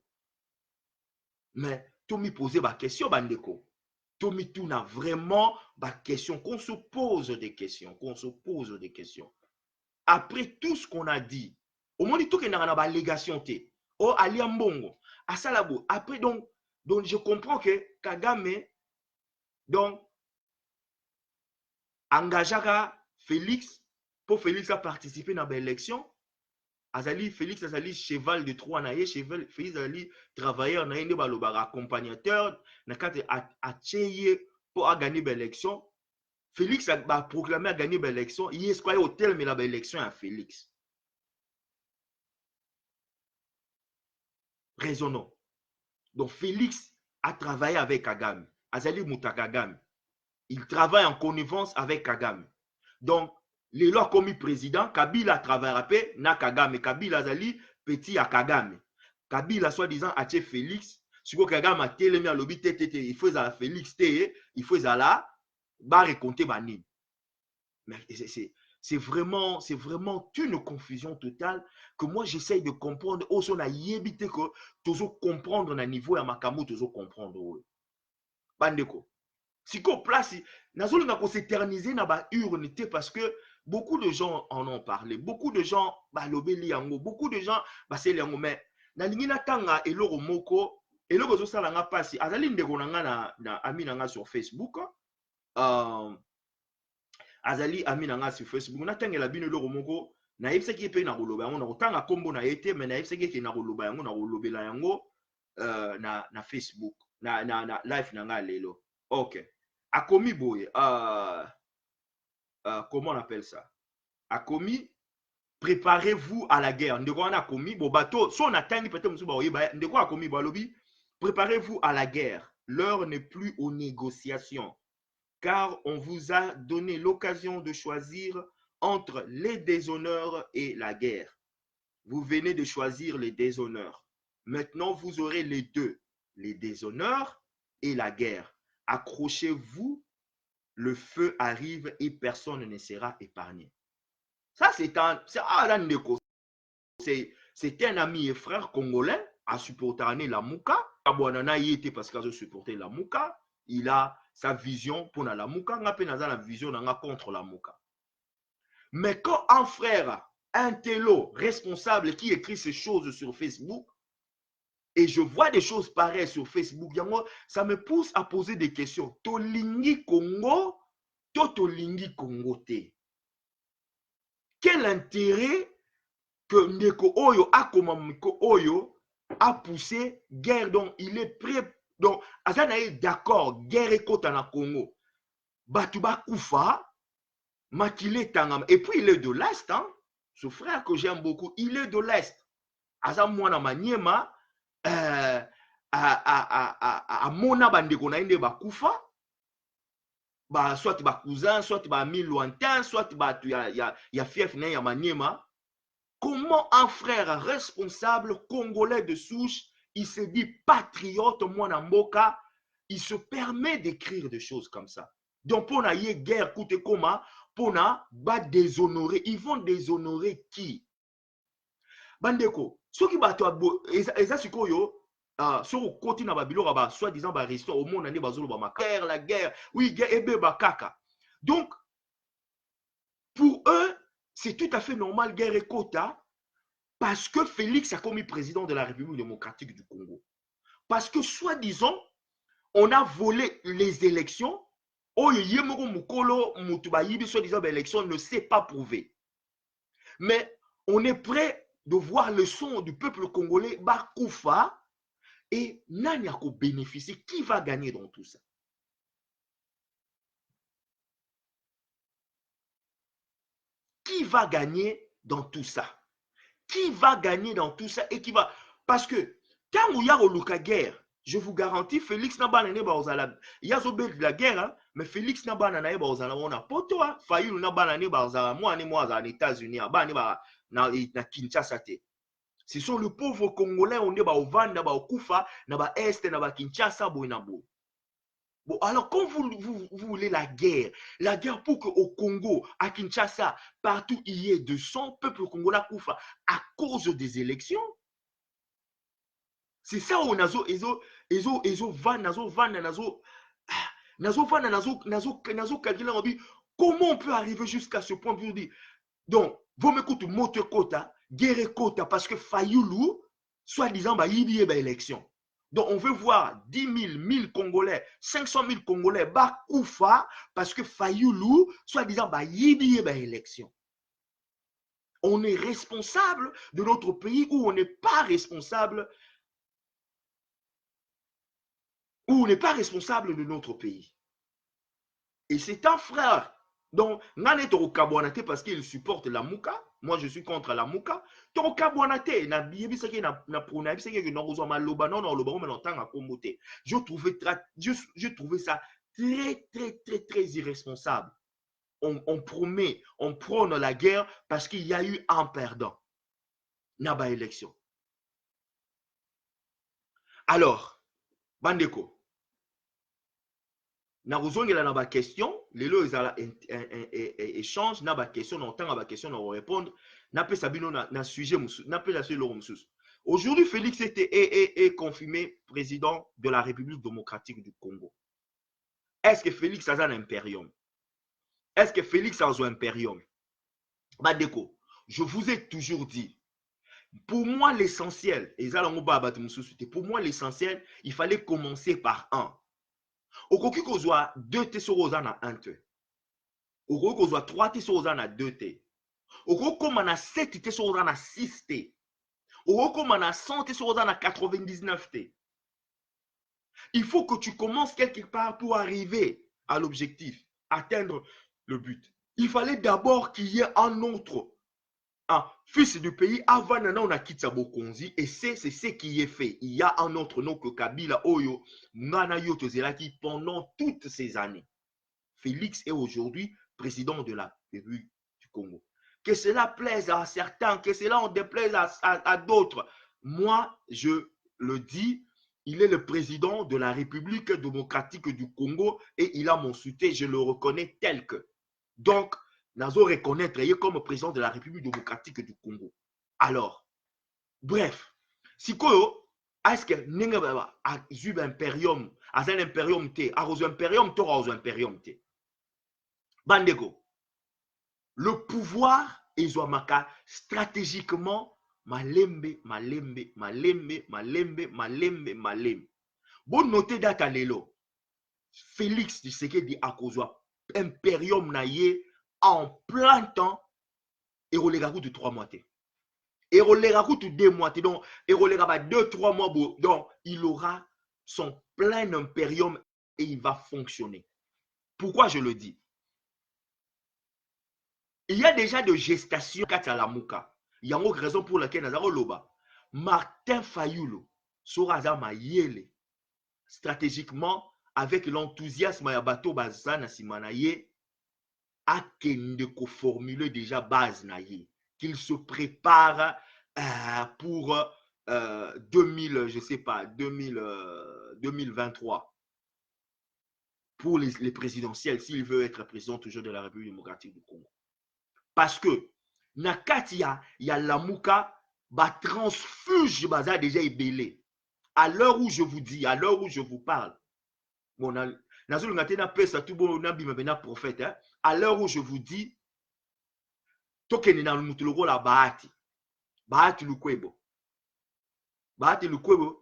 Mais tout me poser ma question bandeko. On a vraiment la question, qu'on se pose des questions, Après tout ce qu'on a dit, au moins tout qu'il y a une allégation, oh aliambongo, à salabo. Après donc je comprends que Kagame donc engagera Félix pour Félix a participé dans l'élection. Azali Félix azali cheval de Troie na ye, cheval Félix azali travailleur na yende balobara accompagnateur na kate atcheye pour gagner l'élection. Félix a proclamé à gagner l'élection, il est au tel mais la élection à Félix. Raisonnons. Donc Félix a travaillé avec Kagame. Azali Muta Kagame. Il travaille en connivence avec Kagame. Donc les lois commis président, Kabila travaille na Kagame, Kabila azali petit à Kagame. Kabila soi-disant a tué Félix, si Kagame a télémi à l'obit, il faut à Félix, il faut à la barre compter bani. Mais c'est vraiment une confusion totale que moi j'essaye de comprendre. Oh, on a yébité que toujours comprendre na niveau ya makambo toujours comprendre. Bandeko. Si qu'on place, nazolo na ko s'éterniser na ba unité parce que beaucoup de gens en ont parlé, beaucoup de gens balobeli yango, beaucoup de gens baseli yango, mais na lingi na tanga eloko moko, eloko zo sala nga pasi, azali ndeko na nga na ami na nga sur Facebook, azali ami na nga sur Facebook, na tanga la bino eloko moko, na yebisaki pe na koloba yango, na kotanga kombo na yete, mais na yebisaki ke na koloba yango, na kolobela yango na Facebook, na live na nga lelo. Ok. Akomi boye, comment on appelle ça? Akomi, préparez-vous à la guerre. Ndeko wana akomi, bo bato, so on attend peut-être musu ba oyeba, ndeko akomi balobi, préparez-vous à la guerre. L'heure n'est plus aux négociations, car on vous a donné l'occasion de choisir entre les déshonneurs et la guerre. Vous venez de choisir les déshonneurs. Maintenant, vous aurez les deux, les déshonneurs et la guerre. Accrochez-vous, le feu arrive et personne ne sera épargné. Ça, c'est un ami et frère congolais à supporter la Mouka. Abouanana y était parce qu'il a supporté la Mouka. Il a sa vision pour la Mouka. On a la vision contre la Mouka. Mais quand un frère, un télo responsable qui écrit ces choses sur Facebook, et je vois des choses pareilles sur Facebook, ça me pousse à poser des questions. Tolingi Congo, Tolingi Congo te. Quel intérêt que Ndeko Oyo a poussé guerre, donc il est prêt, donc Azana est d'accord, guerre et côte en Congo. Batuba Koufa, Makile Tangam, et puis il est de l'Est, hein? Ce frère que j'aime beaucoup, il est de l'Est. Azam Mwana Maniema, a mona bandeko na inde bakufa ba soit ba cousin soit ba ami lointain soit ba ya fief na ya Maniema. Comment un frère responsable congolais de souche, il se dit patriote mwana mboka, il se permet d'écrire des choses comme ça? Donc pour na yé guerre koute koma pour na ba déshonorer, ils vont déshonorer qui? Bandeko, ceux qui battent eza sikoyo sur le côté na babilo ba soi-disant ba restaurant au monde ane bazolo ba makar la guerre, oui guerre ebe ba kaka. Donc pour eux, c'est tout à fait normal guerre et quota parce que Félix a commis président de la République démocratique du Congo. Parce que soi-disant, on a volé les élections, Oyo yemoko mukolo mutuba yibi soi-disant élection ne sait pas prouver. Mais on est prêt de voir le son du peuple congolais Bakoufa et nani a bénéficier. Qui va gagner dans tout ça? Qui va gagner dans tout ça? Qui va gagner dans tout ça et qui va... Parce que quand il y a le guerre, je vous garantis, Félix Nabana n'est pas aux Arabes. Il y a de la guerre, hein, mais Félix Nabana n'est pas aux Arabes. On a pas toi, Fayou Nabana n'est pas aux Arabes. Moi, aux États-Unis, na Kinshasa. Ce sont les pauvres Congolais, on est au Vanda, au Koufa, na Est, na Kinshasa, Boinabo. Bon, alors, quand vous voulez la guerre pour qu'au Congo, à Kinshasa, partout il y ait de sang, peuple congolais Koufa, à cause des élections, c'est ça où nazo comment on peut arriver jusqu'à ce point pour dire donc vous m'écoutez moto kota guerre kota parce que Fayoulou soi-disant bah y a élection. Donc on veut voir 10 000, 1000 Congolais, 500 000 Congolais bah Koufa parce que Fayoulou soi-disant bah y a élection. On est responsable de notre pays ou on n'est pas responsable de notre pays. Et c'est un frère. Donc, Nanet Kabouanate parce qu'il supporte la Mouka. Moi, je suis contre la Mouka. Donc, Kabouanate, je trouvais ça très, très, très, très irresponsable. On prône la guerre parce qu'il y a eu un perdant. Naba élection. Alors, Bandeko, na kozongela na ba question lelo ezala échange na ba question na tanga ba question na répondre na pesa bino na sujet musu na pesa sur le musu. Aujourd'hui Félix est confirmé président de la République démocratique du Congo. Est-ce que Félix a un impérium? Est-ce que Félix a un impérium? Bandeko, je vous ai toujours dit, pour moi l'essentiel, pour moi l'essentiel, il fallait commencer par un. Okoki kozwa 2 te soroza na 1 te. Okoki kozwa 3 te soroza na 2 te. Okoki koma na 7 te soroza na 6 te. Okoki koma na 100 te soroza na 99 te. Il faut que tu commences quelque part pour arriver à l'objectif, atteindre le but. Il fallait d'abord qu'il y ait un autre fils du pays avant on a quitté Bokonzi et c'est ce qui est fait. Il y a un autre nom que Kabila Oyo Nanayo Tozelaki pendant toutes ces années. Félix est aujourd'hui président de la République du Congo. Que cela plaise à certains, que cela en déplaise à d'autres. Moi, je le dis, il est le président de la République démocratique du Congo et il a mon soutien, je le reconnais tel que. Donc, Nazo reconnaître comme président de la République démocratique du Congo. Alors, bref, si quoi est-ce que Nengaba a eu un impérium, a un impérium T, a un impérium T, a un impérium T. Bandeko, le pouvoir Ezouamaka stratégiquement malembe. Bon noter data lelo. Félix Tshisekedi a kozwa impérium naie en plein temps, et relega de 3 mois. Et relega de 2 mois. Donc, et relega 2-3 mois. Donc, il aura son plein impérium et il va fonctionner. Pourquoi je le dis? Il y a déjà de gestation à la Mouka. Il y a une raison pour laquelle Nazaro Loba. Martin Fayulu sera Mayele stratégiquement avec l'enthousiasme ya bato bazana simanaye a kende ko formuler déjà base naye qu'il se prépare pour 2023 pour les présidentielles s'il veut être président toujours de la République démocratique du Congo. Parce que Nakatia ya Lamuka ba transfuge baza déjà ébélé. À l'heure où je vous dis, à l'heure où je vous parle, bon, prophète, hein? À l'heure où je vous dis, tokeni na mutuloko la bahati lukwebo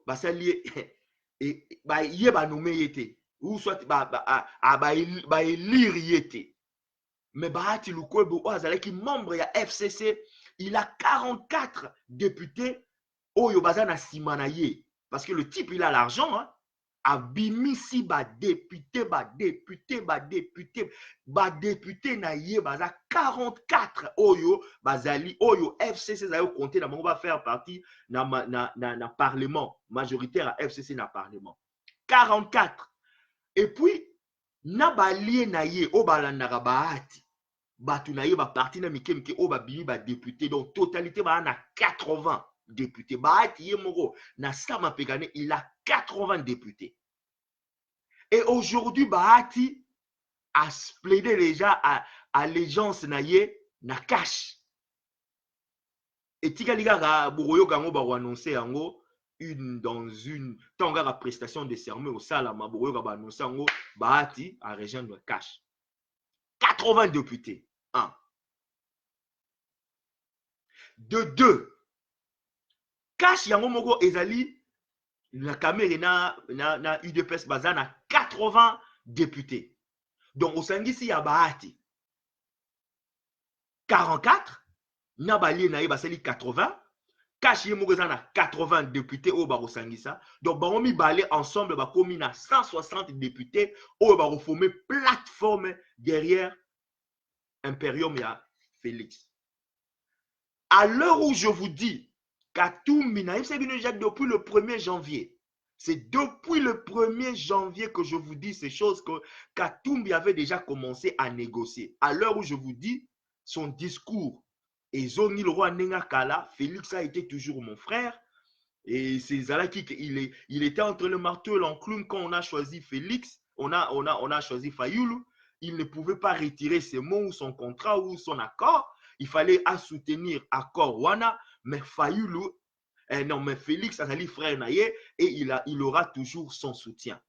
basali et ba ye ba nommé yete ou soit élire yete. Mais Bahati Lukwebo qui membre ya FCC, il a 44 députés oyo baza na sima na ye, parce que le type il a l'argent, hein. Abimisi député na ye baza 44 oyo bazali oyo FCC zayo compter na bango va faire partie na parlement majoritaire à FCC na parlement 44. Et puis na balie na ye o balandaka Bahati batu na ye ba parti na mike o babimi ba député, donc totalité ba na 80 députés. Bahati ye moko na sama pekane il a 80 députés. Et aujourd'hui, Bahati a plaidé déjà à allégeance na ye na cash. Et tika liga boroyo gango ba annoncer yango dans une tanga la prestation de serment au salama boroyo ba annoncer yango Bahati a rejoindre cash. 80 députés. 1. De 2. Cash yango moko ezali la caméra na UDPS bazana 80 députés. Donc au Sangisi ya Bahati 44, Nabali na basali 80, Kashi Mugazana 80 députés au Baro Sangisa. Donc baromi balé ensemble ba komi na 160 députés au Baro formé plateforme derrière Imperium ya Félix. À l'heure où je vous dis Katumbi na depuis le 1er janvier. C'est depuis le 1er janvier que je vous dis ces choses que Katumbi avait déjà commencé à négocier. À l'heure où je vous dis, son discours, et Zoni le roi Nengakala, Félix a été toujours mon frère, et c'est Zalaki, il était entre le marteau et l'enclume quand on a choisi Félix, on a choisi Fayoulou, il ne pouvait pas retirer ses mots ou son contrat ou son accord, il fallait soutenir accord Wana, mais Fayoulou, non, mais Félix Azali frère Naye et il aura toujours son soutien.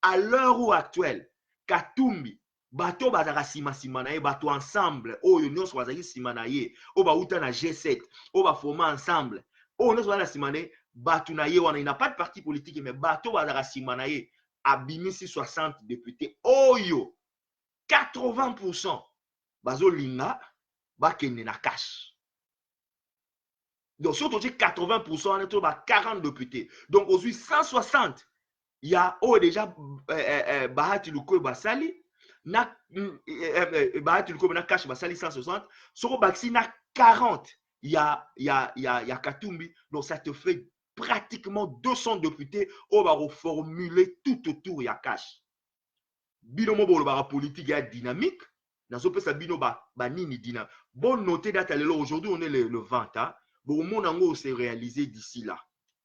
À l'heure où actuelle, Katumbi, bato bazaka sima naye, bato ensemble, oyo nyonso bazaki sima naye, o ba uta na G7, o ba forma ensemble, o nyonso bazaka sima naye, bato naye wana, il n'a pas de parti politique, mais bato bazaka sima naye, abimisi 60 députés, oyo, 80% bazo linga, bakende na cash. Donc, surtout 80%, on est à 40 députés. Donc, aujourd'hui, 160, il y a déjà Bahati Lukwebo Basali, Bahati Lukwebo na cash Basali 160, sur Baxi na 40, il y a Katumbi. Donc, ça te fait pratiquement 200 députés. On va reformuler tout autour, il y a cash. Binomo Bolobara politique, il y a dynamique. Dans ce pays, Bino Banini dynamique. Bon, notez date aujourd'hui, on est le 20 ans. Bon, mon ango s'est réalisé d'ici là.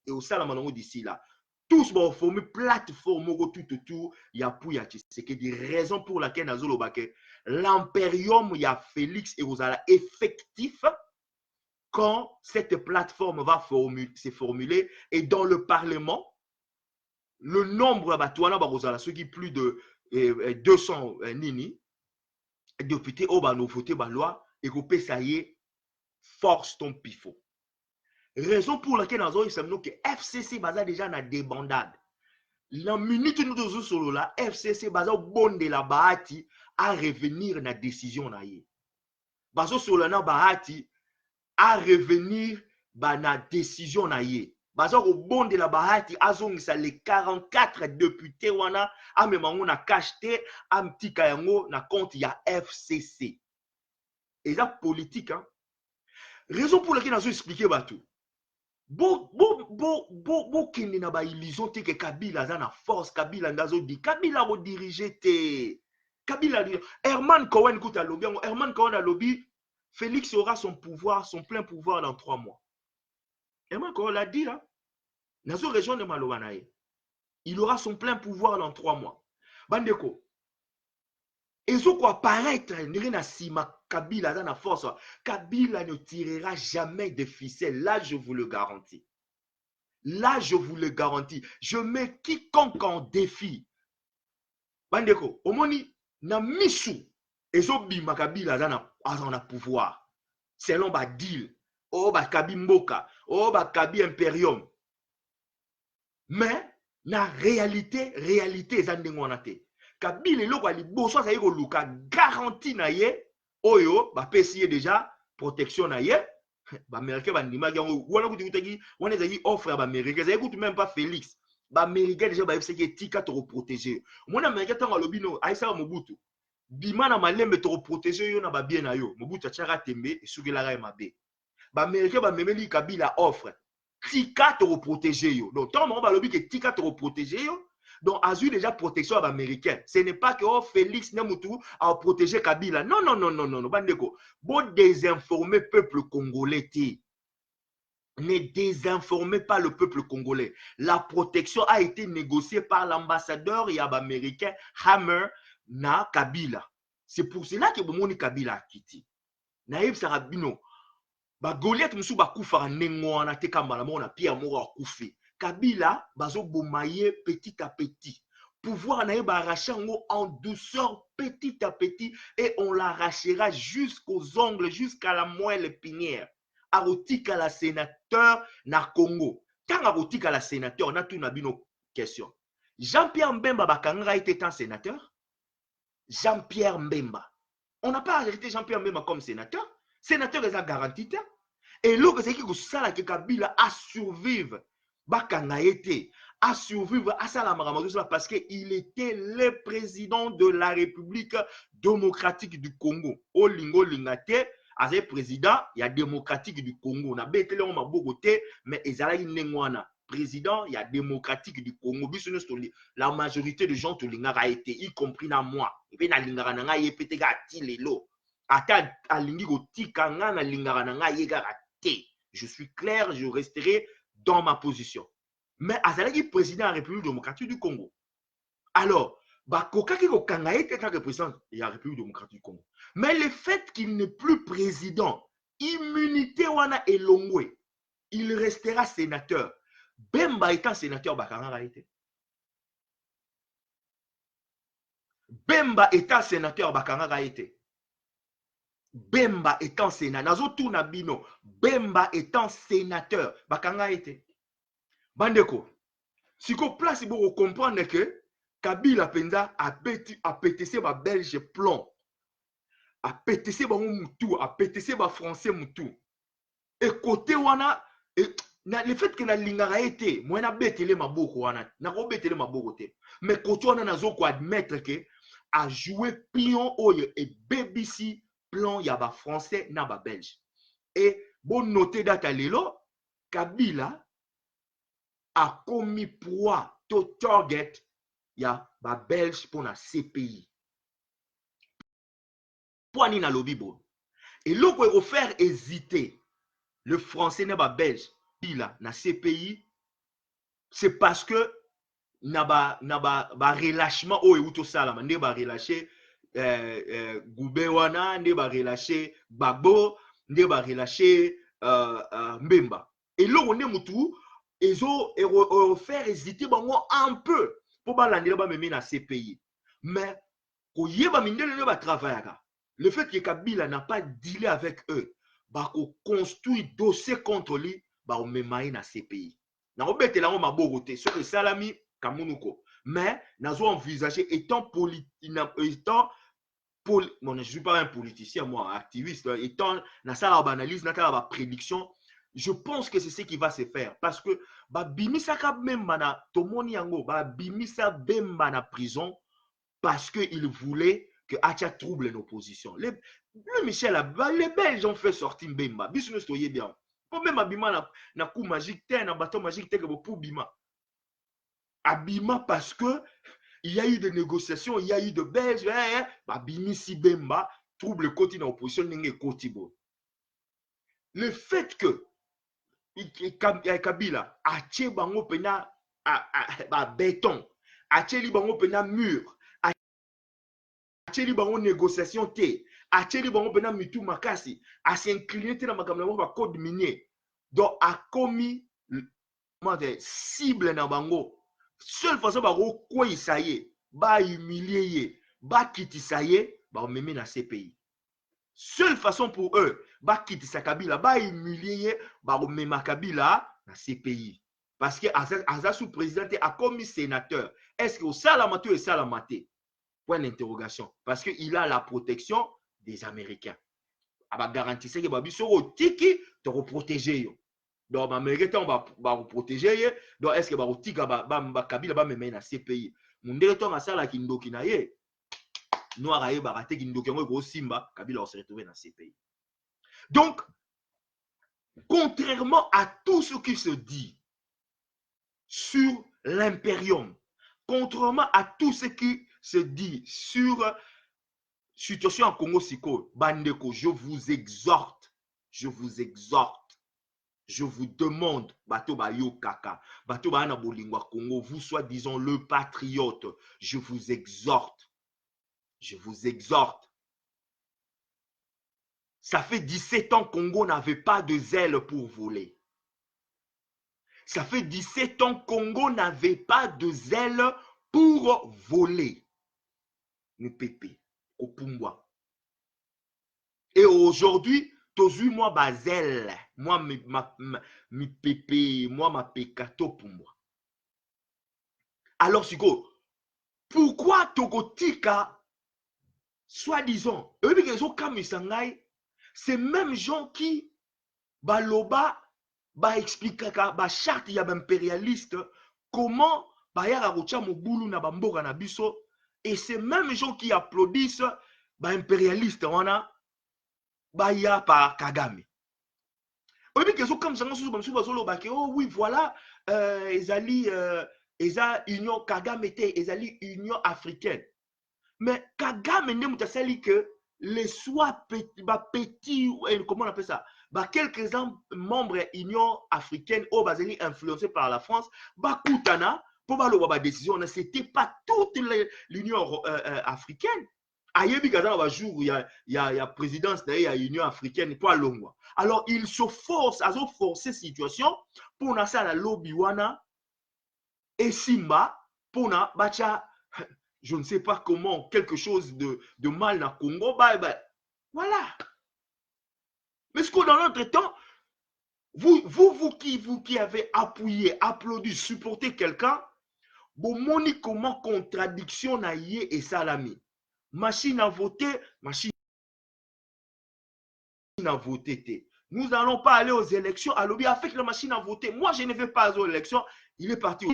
Et au salamanango d'ici là. Tous vont former plateforme tout autour. Il y a Pouya. C'est que des raisons pour lesquelles l'impérium, il y a Félix et vous allez effectif quand cette plateforme va se formuler. Et dans le Parlement, le nombre de ceux qui plus de 200 nini députés au bano voté la loi et que ça y est, force ton pifo. Raison pour laquelle nous avons que FCC basa déjà na débandade. La minute nous devons sur la FCC basa bon de la Bahati à revenir na décision na ye. Baso sur la Bahati à revenir na décision na ye. Baso au bon de la Bahati à zongisa les 44 députés wana a memango na cacheté a petit kayango na compte ya FCC. Et ça politique hein. Raison pour laquelle nous avons expliqué bateau. Kende na ba illusion te que Kabila a na force, Kabila ndazo di, Kabila ro diriger te. Kabila Herman Cohen kuta lobby, Herman Cohen a lobby, Félix aura son pouvoir, son plein pouvoir dans 3 mois. Herman Cohen l'a dit là. Nazo région de Malobanaye. Il aura son plein pouvoir dans 3 mois. Bandeko. Et ce quoi paraître na sima Kabila dans la force, Kabila ne tirera jamais de ficelle. Là, je vous le garantis. Là, je vous le garantis. Je mets quiconque en défi. Bandeko, omoni na misu. Et ce bima Kabila dans la pouvoir. Selon ba deal. Oh ba Kabi Mboka. Oh ba Kabi Imperium. Mais na réalité eza ndenge wana te. Kabila eloko aliboso azali koluka garantie na ye oyo bapesi ye déjà protection na ye. Baméricain bandimaki yango wana kutikutaki wana ezalaki offre ya baméricain ezalaki kutu même pas Félix. Baméricain déjà bayebisaki etika tokoprotege. Omona américain ntango alobi no ayisaka Mobutu bima na malembe tokoprotege yo na babie na yo. Mobutu atiaka tembe esukelaka ye mabe. Baméricain bamemeli Kabila offre tika tokoprotege yo. Donc ntango bango balobi ke tika tokoprotege yo, donc azui déjà protection à l'américain. Ce n'est pas que oh, Félix Namoutou a protégé Kabila. Non, non, non, non, non, non. Bandeko, bon désinformer peuple congolais. Ne désinformez pas le peuple congolais. La protection a été négociée par l'ambassadeur et américain Hammer na Kabila. C'est pour cela que Bomoni Kabila a quitté. Naïb Sarabino, ba Goliath musu ba kufa nengo na te kambala mona Pierre Moro a koufi. Kabila bazo bomaye petit à petit. Pouvoir naïe arracher en douceur petit à petit et on l'arrachera jusqu'aux ongles, jusqu'à la moelle épinière. Arotika la sénateur na Congo. Tant arotika la sénateur, on a tout nabino question. Jean-Pierre Mbemba Bakanga était un sénateur. Jean-Pierre Mbemba. On n'a pas arrêté Jean-Pierre Mbemba comme sénateur. Sénateur est garanti. Et l'autre c'est que Kabila a survécu. Bakanga était à survivre à Salamaramadousa parce qu'il était le président de la République démocratique du Congo. Olingo Lingate, as le président, il y a démocratique du Congo. On a bêté on a Bogoté, mais Ezala Nengwana. Président, il y a démocratique du Congo. La majorité des gens de l'Ingara a été, y compris dans moi. Et puis, l'Ingara n'a pas été Lelo. Ata alingi gotika na l'Ingara n'a été. Je suis clair, je resterai dans ma position. Mais Azalaki président de la République démocratique du Congo. Alors, Kokaki Kokanga était président de la République démocratique du Congo. Mais le fait qu'il n'est plus président, immunité wana elongwe, il restera sénateur. Bemba étant sénateur, Bakanga été. Bemba étant sénateur, Bakanga été. Bemba étant sénateur, Nazo Tunabino, Bemba étant sénateur, Bakanga été. Bandeko, si vous place pour comprendre que Kabila Penza a pété ses belges plomb, a pété ses moutou, a pété ses français moutou. Et côté wana, le fait que la lingara été, moi na bétélé ma boko wana, na ko bétélé ma boko te. Mais côté wana nazo ko admettre que a joué pion oye et BBC plan yaba français na ba belge. Et bon noter data lelo, Kabila a commis proie to target ya ba belge pour la CPI. Pour ni na lobibo. Et l'eau pour faire hésiter le français na ba belge pila na CPI, c'est parce que na ba relâchement o euto salama ne ba relâcher Goubewana, ne ba relâcher Babo, ne ba relâcher Mbemba. Et l'eau on est mutu ils ont fait hésiter un peu pour me na CPI. Mais le fait que Kabila n'a pas dealé avec eux, construit dossier contre lui, on me na CPI. Na obete la ma bogote sur le salami kamunuko. Mais n'a envisagé étant bon, je ne suis pas un politicien, moi, activiste, étant na sala analyse, na sala prédiction. Je pense que c'est ce qui va se faire parce que bimisa kabemba na tomoni yango bimisa bemba na prison parce que il voulait que Acha trouble l'opposition. Le Michel, les Belges ont fait sortir Mbemba. Bisous soyez bien. Pour même abima na coup magique na bâton magique que pour bima. Abima parce que il y a eu des négociations, il y a eu de Belges, bimisi Bemba trouble côté dans l'opposition n'engé kotibo. Le fait que Kabila a tché bango pena béton, a tché li bango pena mur, a tché li bango négociation té, a tché li bango pena mitu makasi, a s'incliner té na makambo ba code minier. Donc a commis cible na bango. Seule façon ba quoi ça y est, ba humilier, ba kitisa ye, ba meme na CPI. Seule façon pour eux, ba quitter sa Kabila, ba humilier, ba remema Kabila na CPI. Parce que Aza sous-président a commis sénateur. Est-ce que au Salamate et Salamate? Point d'interrogation. Parce qu'il a la protection des Américains. Il va garantir que Babiso Tiki te protéger. Donc, les Américains vont protéger. Donc, est-ce que Kabila va me mettre dans ces pays? Mon directeur a ça là qui ndoki na ye. Noir aye barate qui ndoki ngo Simba, Kabila va se retrouver dans ces pays. Donc, contrairement à tout ce qui se dit sur l'impérium, contrairement à tout ce qui se dit sur la situation en Congo-Siko, Bandeko, je vous exhorte, je vous demande, Bato Bayo Kaka, Bato Bana Bolingwa Congo, vous soi-disant le patriote, je vous exhorte. Ça fait 17 ans que Congo n'avait pas de zèle pour voler. Ça fait 17 ans que Congo n'avait pas de zèle pour voler. Nous pépé, au Pumwa. Et aujourd'hui, tozu moi bazel, moi mi pépé, moi ma pécato pour moi. Alors Sigo, pourquoi Togotika, soi-disant, ces mêmes gens qui baloba ba expliquer ba charte ya impérialiste comment ba ya rocha mobulu na bamboka na biso, et ces mêmes gens qui applaudissent ba impérialiste wana ba ya par Kagame. Obi kezo comme ça oh oui voilà ezali eza union Kagame était ezali union africaine. Mais Kagame ne mutasali que les soit petits, comment on appelle ça, quelques membres Union africaine au basé influencés par la France, Koutana, pour la décision, c'était pas toute l'Union africaine. Ayebi Gaza va jour il y a présidence il y a Union africaine pour Longwa. Alors il se force à forcer situation pour na ça la lobby wana et Simba pour na bacha je ne sais pas comment, quelque chose de mal dans le Congo, voilà. Mais ce que dans notre temps, vous qui avez appuyé, applaudi, supporté quelqu'un, vous montrez comment contradiction na yé et salami. Machine à voter, machine à voter. Nous n'allons pas aller aux élections à lobby avec la machine à voter. Moi, je ne vais pas aux élections. Il est parti.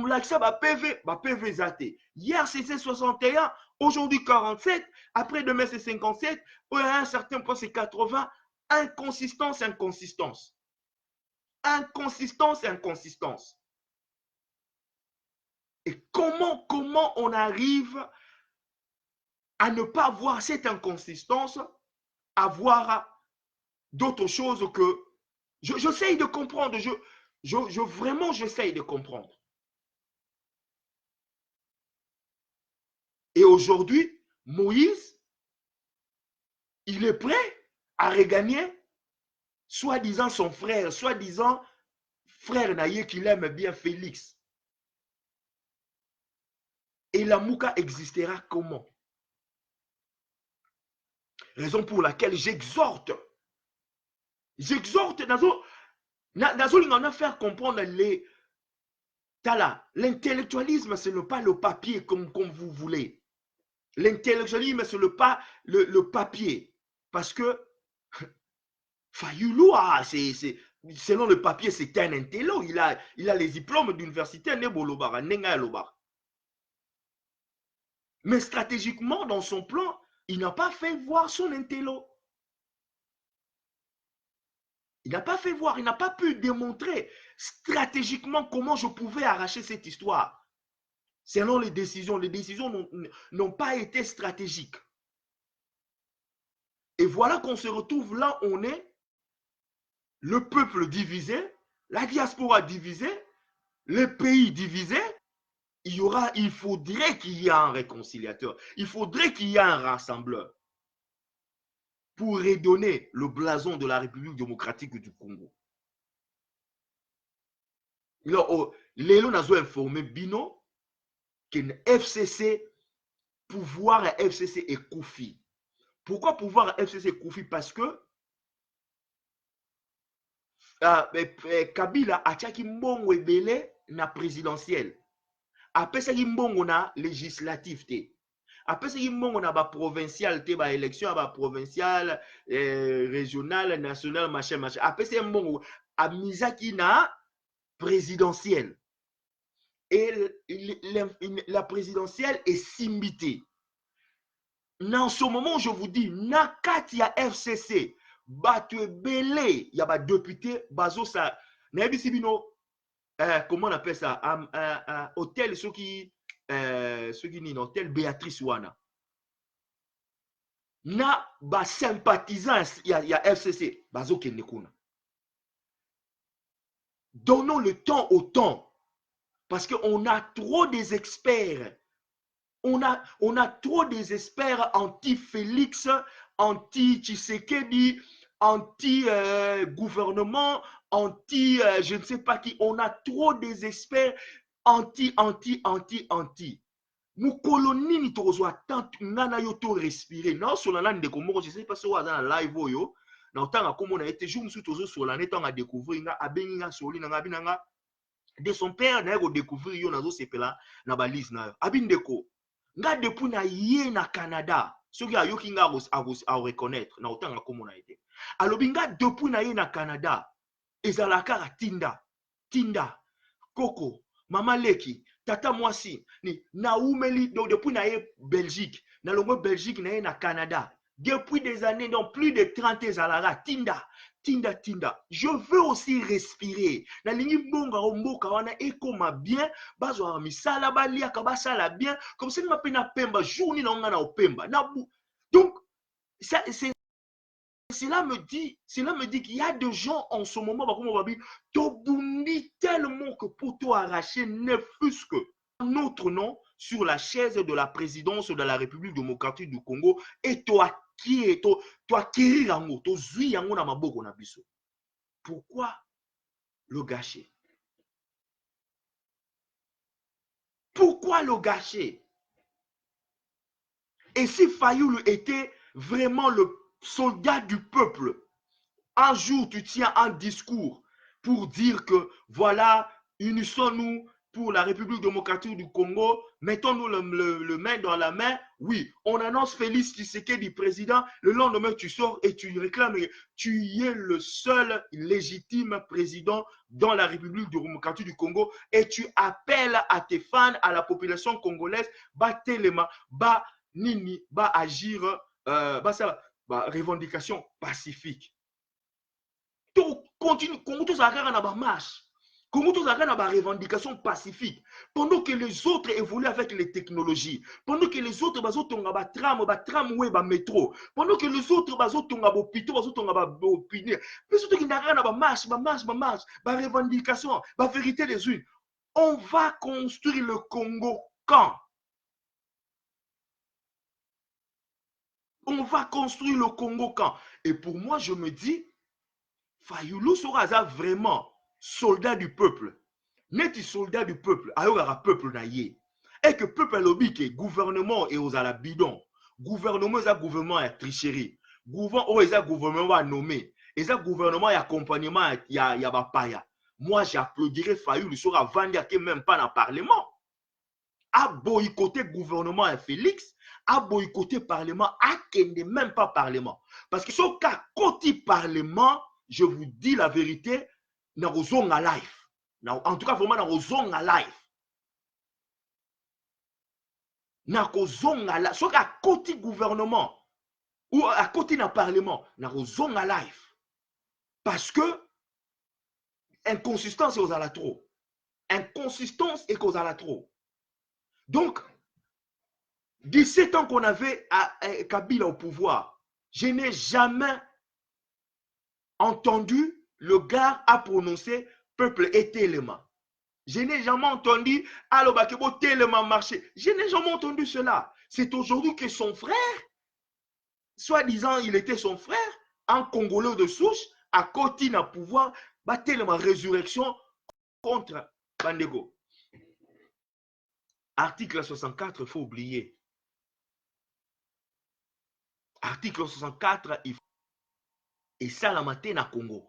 L'accès à PV zaté. Hier, c'était 61. Aujourd'hui, 47. Après demain, c'est 57. À un certain point, c'est 80. Inconsistance. Et comment on arrive à ne pas voir cette inconsistance, à voir d'autres choses que j'essaye de comprendre. Vraiment, j'essaye de comprendre. Et aujourd'hui, Moïse, il est prêt à regagner, soi-disant son frère, soi-disant frère Naye qu'il aime bien, Félix. Et la Mouka existera comment? Raison pour laquelle j'exhorte Nazo faire comprendre l'intellectualisme, ce n'est pas le papier comme vous voulez. L'intellectualisme, ce n'est pas le papier. Parce que Fayulu, selon le papier, c'est un intello. Il a les diplômes d'université. Mais stratégiquement, dans son plan, il n'a pas fait voir son intello. Il n'a pas fait voir, il n'a pas pu démontrer stratégiquement comment je pouvais arracher cette histoire. Selon les décisions n'ont pas été stratégiques. Et voilà qu'on se retrouve là, on est le peuple divisé, la diaspora divisée, les pays divisés. Il faudrait qu'il y ait un réconciliateur, il faudrait qu'il y ait un rassembleur pour redonner le blason de la République démocratique du Congo. Lélo n'a pas informé Bino que FCC, pouvoir à FCC est Koufi. Pourquoi pouvoir à FCC est Koufi? Parce que Kabila atiaki mbongo ebele na présidentielle. Apesaki mbongo na législatif te. Apesaki mbongo na ba provincial te, ba élection ba provincial, régional, national, machin machin. Apesaki mbongo amizaki na présidentielle. Et la présidentielle est simbité. Dans ce moment, je vous dis, nakati ya FCC, batu ebele, ya ba député, bazo sa, nayebi bino, comment on appelle ça, hôtel, ceux qui ni hôtel Béatrice Wana. Na ba sympathisants ya FCC, bazo kende kuna. Donnons le temps au temps. Parce qu'on a trop des experts. On a trop des experts anti-Félix, anti-Tshisekedi, anti-gouvernement, je ne sais pas qui. On a trop des experts anti. Nous colonini tozwa tant ngana yo to respirer. Non, sur la de Komoro, je ne sais pas si on a dans la live yo. Na otanga comme on a été jour musu tozo sur la net on a découvert nga abenga soli na ngabinanga. De son père n'a découvert yo nazo sepela na balise na abindeko nga depuis na ye na Canada ceux qui a yo kinga à reconnaître na autant comme on a été alobi nga depuis na ye na Canada ezalaka tinda Coco mama leki tata mwasi ni na umeli donc depuis na ye Belgique na longo Belgique na ye na Canada depuis des années donc plus de 30 ezalaka tinda. Je veux aussi respirer. Na lingi bonga mboka wana ekoma bien, bazwa misala balia kabasala bien, comme si ma pena pemba journée na ngana opemba. Donc cela me dit qu'il y a des gens en ce moment bah comme on va dire, tobundi tellement que pour toi arracher ne fût-ce que un autre nom sur la chaise de la présidence de la République démocratique du Congo et toi qui est toi qui rango to zui yango na maboko na biso. Pourquoi le gâcher? Pourquoi le gâcher? Et si Fayoulou était vraiment le soldat du peuple, un jour tu tiens un discours pour dire que voilà, unissons-nous pour la République démocratique du Congo, mettons-nous le main dans la main. Oui, on annonce Félix Tshisekedi président. Le lendemain, tu sors et tu réclames que tu es le seul légitime président dans la République démocratique du Congo et tu appelles à tes fans, à la population congolaise, agir, revendication pacifique. Donc, continue, Congo, tout ça, marche. Comment tout ça a une revendication pacifique pendant que les autres évoluent avec les technologies, pendant que les autres ont un tram ou un métro, pendant que les autres ont un hôpital, mais surtout qu'il n'y a rien à marche, revendication, vérité des unes. On va construire le Congo quand? On va construire le Congo quand? Et pour moi, je me dis, Fayoulou sera vraiment soldat du peuple. Net soldat du peuple, ayora peuple na ye. Et que peuple lobby que gouvernement et aux ala bidon. Gouvernement est gouvernement à tricherie. Gouvernement est gouvernement à nommer. Et ça gouvernement et accompagnement ya bapaya. Moi j'applaudirais Fayoulou sera vendre que même pas dans le parlement. A boycotter gouvernement à Félix, a boycotter parlement, a kende même pas parlement. Parce que ce cas côté parlement, je vous dis la vérité, na kozonga life. En tout cas, vraiment na kozonga life. Na kozonga life. Soit à côté gouvernement ou à côté na parlement, na kozonga life. Parce que inconsistance est aux ala trop. Inconsistance est aux ala trop. Donc, 17 ans qu'on avait Kabila au pouvoir, je n'ai jamais entendu le gars a prononcé peuple et téléma. Je n'ai jamais entendu Alobakebo téléma marcher. Je n'ai jamais entendu cela. C'est aujourd'hui que son frère, soi-disant il était son frère, un Congolais de souche, à côté d'un pouvoir, bah tellement résurrection contre Bandego. Article 64, il faut oublier. Article 64, il faut. Et ça la matin à Congo.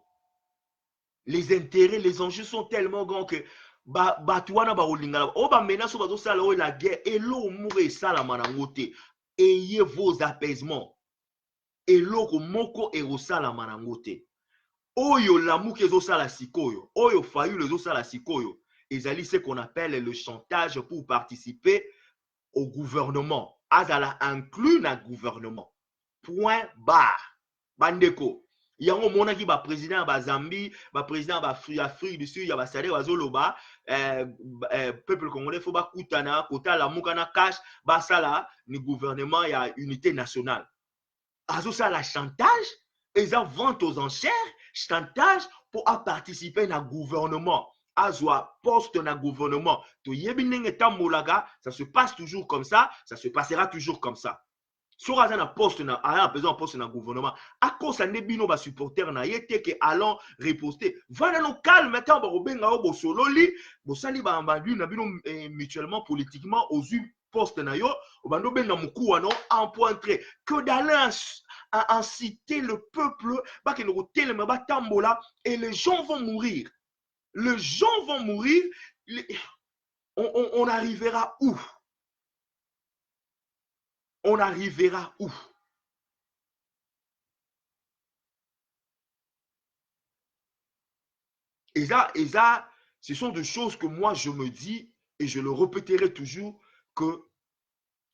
Les intérêts, les enjeux sont tellement grands que Batuana Baolingala, Oba menace Bazo Sala, la guerre, et l'eau mourir Salamanangote. Ayez vos apaisements. Et l'eau moko et Salamanangote. Oyo l'amour que Sala Sikoyo, Oyo Fayu les Sala Sikoyo. Ils allaient ce qu'on appelle le chantage pour participer au gouvernement. Azala inclut le gouvernement. Point barre. Bandeko. Yango mona ki ba président ba Zambie, ba président ba Afrique du Sud, ya ba sale bazoloba peuple congolais faut ba kutana kota la mukana cash ba sala ni gouvernement ya unité nationale. Azo ça la chantage, ils en vente aux enchères, chantage pour participer na gouvernement. Azwa poste na gouvernement. To yebi ndenge tamolaga, ça se passe toujours comme ça se passera toujours comme ça. Sur un poste na un poste na gouvernement à cause de bino ba supporter na yete que allons riposter voilà no calme tant ba robenga o sololi bo sali ba ambandu na bino mutuellement politiquement aux poste na yo bando benga mukuwa no en pointré que d'aller inciter le peuple ba que no telema ba tambola et les gens vont mourir on arrivera où? On arrivera où? Et ça, ce sont des choses que moi je me dis et je le répéterai toujours que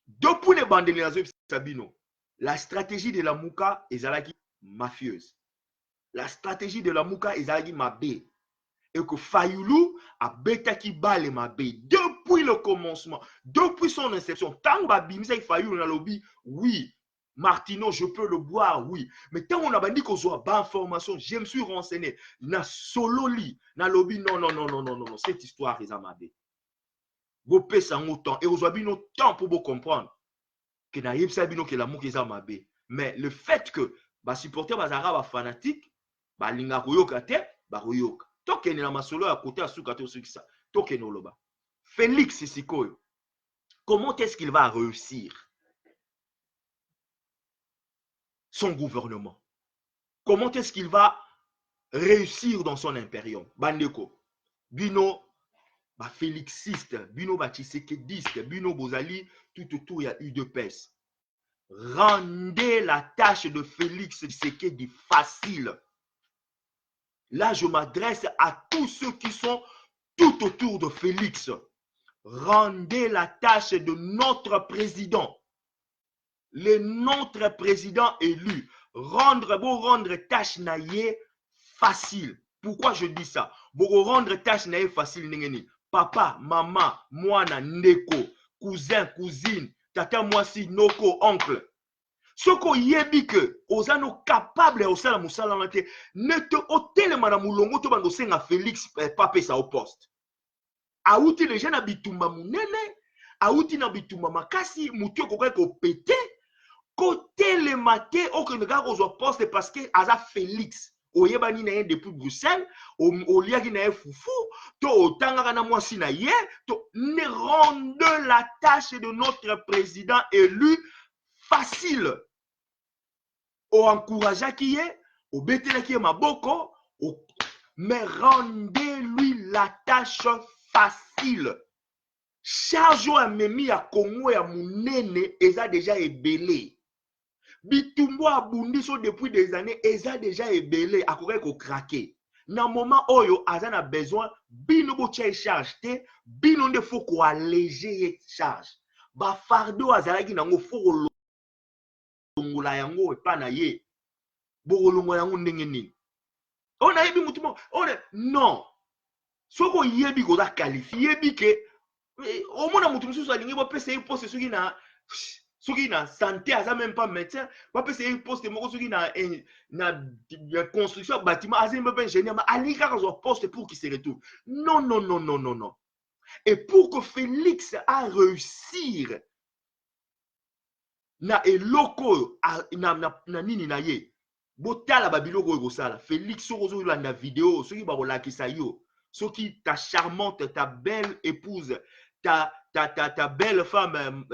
depuis les bandeliers Sabino, la stratégie de la Mouka est mafieuse. La stratégie de la Mouka est mabé. Et que Fayoulou a betaki bale mabé depuis le commencement, depuis son inception. Tant que Fayoulou na lobby, oui. Martino, je peux le boire, oui. Mais tant on a dit qu'on soit bas information, je me suis renseigné. Na solo li, na lobby, non. Cette histoire est amabé. Vous payez ça autant. Et vous avez nos temps pour vous comprendre que na yebsabino que l'amour est amabé. Mais le fait que ba supporter bazara ba fanatique, ba linga koyoka te, ba koyoka. Tokene na masolo à côté à soukato ça. Tokene oloba. Félix Sikoyo. Comment est-ce qu'il va réussir son gouvernement? Comment est-ce qu'il va réussir dans son impérium? Bandeko. Bino ba félixiste, bino ba tshisekediste, bino bozali tout autour il y a eu de pèse. Rendez la tâche de Félix Tshisekedi facile. Là, je m'adresse à tous ceux qui sont tout autour de Félix. Rendez la tâche de notre président. Notre président élu. Rendre tâche naïe facile. Pourquoi je dis ça? Pour rendre tâche naïe facile. Papa, maman, moana, ndeko, cousin, cousine, tata mwasi, noko, oncle. Ce qu'on yebi que osano capable osala musala mate ne te hôtel madame mulongo to bando senga Félix pape sa au poste. Auti les gens na bitumba munene, auti na bitumba makasi mutu ko ko pété côté le maté au que nga ko poste parce que aza Félix oyebani na depuis Bruxelles au liaki na fufu to otanga na mwasi na ye to ne rende la tâche de notre président élu facile. Au encouragea qui est, au bétela qui est maboko, mais rendez-lui la tâche facile. Charge à Memi à Congo et à Mounene, ils ont déjà ébélé. Bitumbo à Bundiso depuis des années, ils ont déjà ébélé, à quoi qu'on craqué. Dans le moment où ils ont besoin, bino boche charge, bino ne faut qu'on alléger charge. Ba fardo azalaki nango faut longola yango epa na ye bokolongola yango ndenge nini on a yebi mutumo non soko yebi ko da qualifié yebi ke au mona mutumo so alingi bo pesa ye poste soki na santé aza même pas médecin ba pesa ye poste moko soki na construction bâtiment aza même pas ingénieur ma ali kaka zo poste pour qu'il se retrouve non et pour que Félix a réussir na eloko na nini na ye botala babiloko ego sala Félix sokozo landa vidéo soki ba kolakisa yo soki ta charmante ta belle épouse ta ta belle femme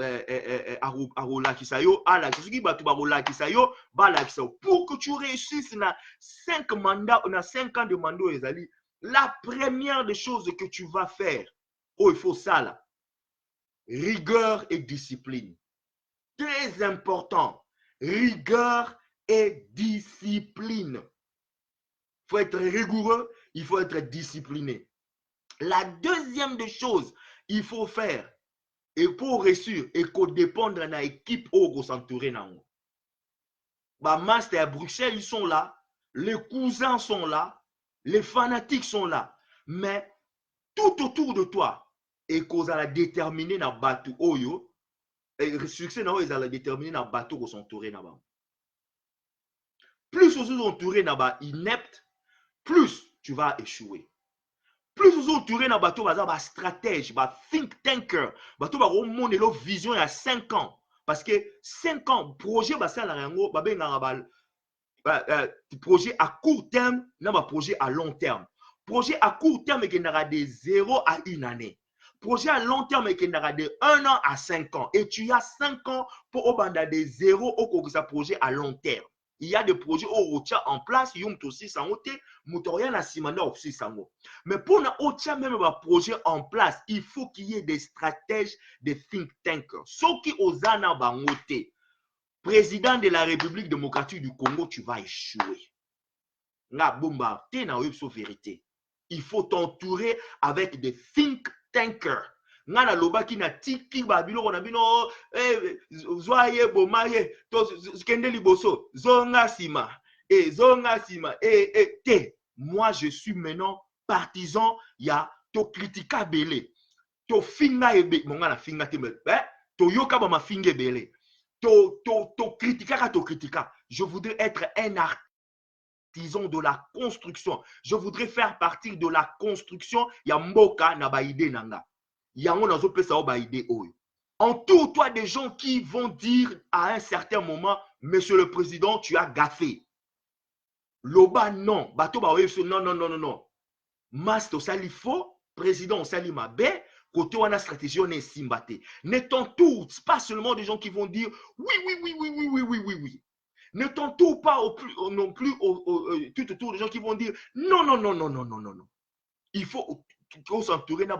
arolakisa yo, alakisa bato barolakisa yo, balakisa yo. Pour que tu réussisses na 5 mandats, on a 5 ans de mandat ezali, la première des choses que tu vas faire, oh, il faut ça là, rigueur et discipline. Très important, rigueur et discipline. Il faut être rigoureux, il faut être discipliné. La deuxième des choses, il faut faire, et pour réussir, et qu'on dépendre de l'équipe où s'entourer. Les masters à Bruxelles, ils sont là, les cousins sont là, les fanatiques sont là, mais tout autour de toi, et qu'on a déterminé dans le bateau, et le succès, ils ont déterminé dans le bateau où s'entourer. Plus vous êtes entouré inepte, plus tu vas échouer. Plus vous êtes entouré dans bateau stratège, think tanker, bateau ba monde leur vision il y a 5 ans parce que 5 ans projet ça la rango projet à court terme, non ba projet à long terme. Projet à court terme qui n'aura de 0 à 1 année. Projet à long terme qui n'aura de 1 an à 5 ans et tu as 5 ans pour obanda de 0 au ça projet à long terme. Il y a des projets au retient en place, il y a aussi ça aussi ça. Mais pour même un projet en place, il faut qu'il y ait des stratèges, des think tankers. Ceux qui osana bangote, président de la République démocratique du Congo, tu vas échouer. La bomba, t'es na vérité. Il faut t'entourer avec des think tankers. Ngana lobaki na tiki babilo kona bino zoaye bomaye to skende liboso zonga sima te. Moi je suis maintenant partisan ya to critica belé to finga ebe mongana finga te to yoka ba ma finga belé to critica. Je voudrais être un artisan de la construction. Je voudrais faire partie de la construction ya mboka na ba ide nanga. Entoure-toi des gens qui vont dire à un certain moment, Monsieur le Président, tu as gaffé. Loba, non. Bato ba non. Master, ça li faux. Président, ça li mabé. Côté on a stratégie, on est simbate. Ne t'entoure pas seulement des gens qui vont dire oui. Ne t'entoure pas non plus tout autour des gens qui vont dire non. Il faut s'entourer na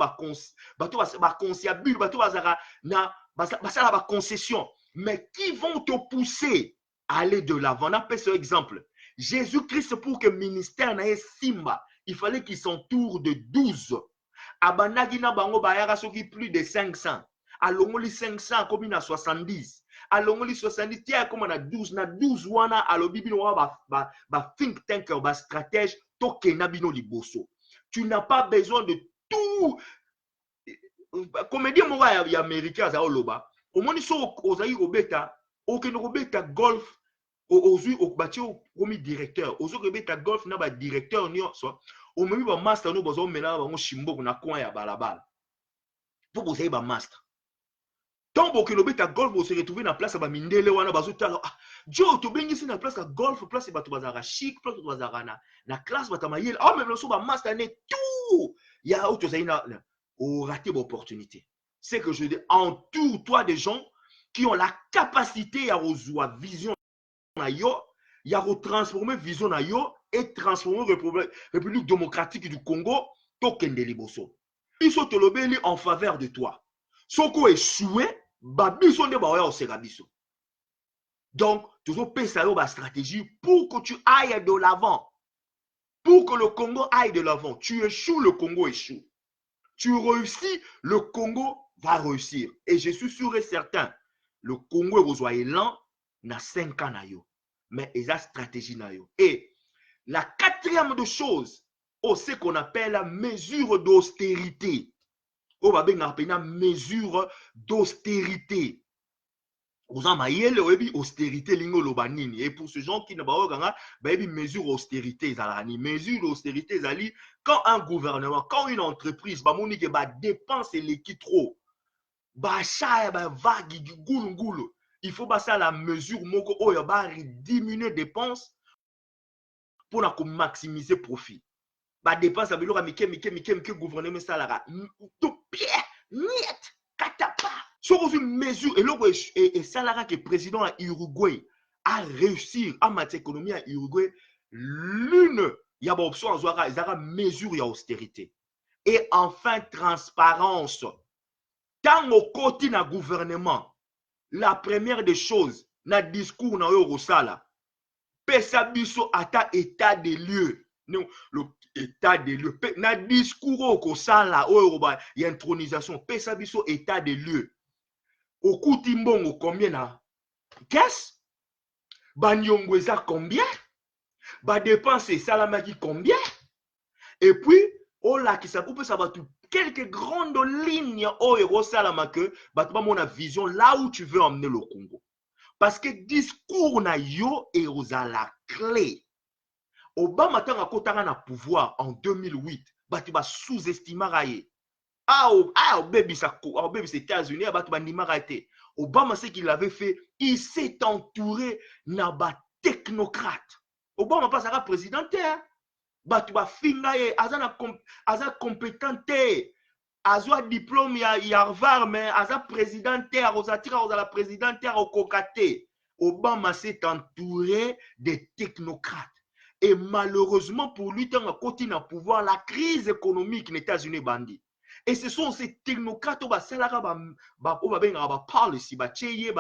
concession, mais qui vont te pousser à aller de l'avant. On appelle ce exemple. Jésus-Christ, pour que le ministère n'ait simba, il fallait qu'il s'entoure de 12. Abanagi na bango bayara soki plus de 500. Alongoli 500 comme na 70. Alongoli 70 tiens comme on a 12 na 12 wana alobi bino ba think tanker ba stratège toke na bino liboso. Tu n'as pas besoin de tout. Comédien moi ya américain za oloba. Au moins so ozali robeta, okeno robeta golf ozui okbati omi directeur. Ozo robeta golf na ba directeur nyonso. O memi ba master no bozo mena ba ngo shimbo na coin ya balabala. Pour bozer ba master. Tant que le golf vous se retrouver dans la place à mindele wana bazotala Joe to bengi na place à golf place bato bazara chic place bazara na classe batamayel même le so ba master ne tout ya auto zaina au rater l'opportunité. C'est que je dis entoure-toi des gens qui ont la capacité à rejoindre vision na yo ya retransformer vision na yo et transformer République démocratique du Congo to kende liboso. Ils sont lobeli en faveur de toi. Soko échoué donc, tu dois penser à la stratégie pour que tu ailles de l'avant. Pour que le Congo aille de l'avant. Tu échoues, le Congo échoue. Tu réussis, le Congo va réussir. Et je suis sûr et certain, le Congo est besoin lent, na 5 ans. Mais il y a une stratégie. Et la quatrième de chose, c'est ce qu'on appelle la mesure d'austérité. On va bien appeler une mesure d'austérité. Aux amayele oyebi austérité lingo lobanini et pour ces gens qui ne ba ganga ba yebi mesure d'austérité zalani mesure d'austérité zali quand un gouvernement quand une entreprise ba moni ke ba dépense l'équipe trop ba cha ba vague gulu il faut ba ça la mesure moko oyo ba diminuer dépenses pour na ko maximiser profit ba dépense ba biloko mike gouvernement salara tout pied niet 4 Sur une mesure, et ça là que le président à Uruguay a réussi à matière économie à Uruguay, l'une, il y a une option à Zouara, il y a une mesure de austérité. Et enfin, transparence. Tant au côté du gouvernement, la première des choses, dans le discours dans Eurosala, pesa biso ata état des lieux. Non, le état des lieux. Dans le discours au Kosala, il y a intronisation, pesa biso état des lieux. Au coup timbongo combien na caisse? Banyongo eza combien? Ba dépense salamaki combien? Et puis, oh là qui ça peut savoir quelques grandes lignes au héros salamake, bah tu vas mon vision là où tu veux emmener le Congo. Parce que discours na yo et aux à la clé. Obama tanga kotanga na pouvoir en 2008, bah tu vas sous-estimer raye. Baby, c'est États-Unis, Obama, ce qu'il avait fait, il s'est entouré de technocrates. Obama passe à la présidente. Tu vas finir, aza compétent, aza diplôme ya Harvard, mais aza président, aza la présidente au Kokate. Obama s'est entouré de technocrates. Et malheureusement pour lui, tant à côté d'un pouvoir, la crise économique des États-Unis bandit. Et ce sont ces technocrates qui parlent ici, qui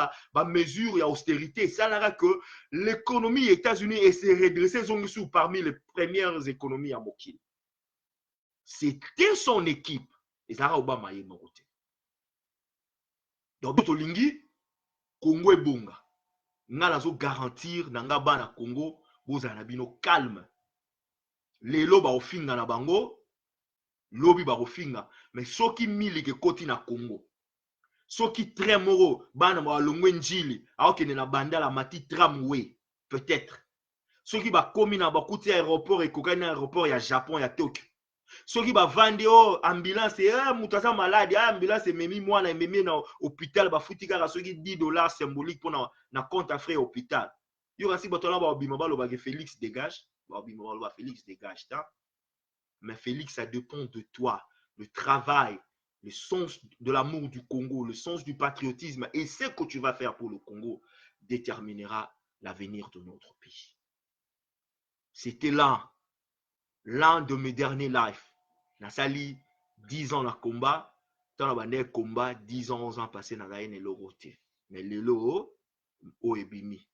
mesures d'austérité. Ça que l'économie des États-Unis s'est redressée parmi les premières économies à Mokil. C'était son équipe. Et ça a Obama y est. Donc, Tolingi, Congo et Bonga. Nous allons garantir dans le Congo, vous avez calme. Les lobes au fin na bango. Lobi barofinga mais soki mili ke koti na Congo soki tremoro bana ba longwe njili aokene na bandala mati tramway peut-être soki ba komi na bakuti aéroport et kokani aéroport ya Japon ya Tokyo soki ba vandi ambulance mutaza malade ambulance memi mwana memi na hôpital ba futi kaka soki $10 symbolique pour na compte à frais hôpital yo kasi botola ba bima ba loba ke Félix dégage ba bima ba loba Félix dégage ta. Mais Félix, ça dépend de toi, le travail, le sens de l'amour du Congo, le sens du patriotisme et ce que tu vas faire pour le Congo déterminera l'avenir de notre pays. C'était là, l'un de mes derniers lives. Nasali 10 ans de combat, dans le combat, 10 ans, 11 ans passés dans la haine et l'oroté. Mais le logo, au ebimi.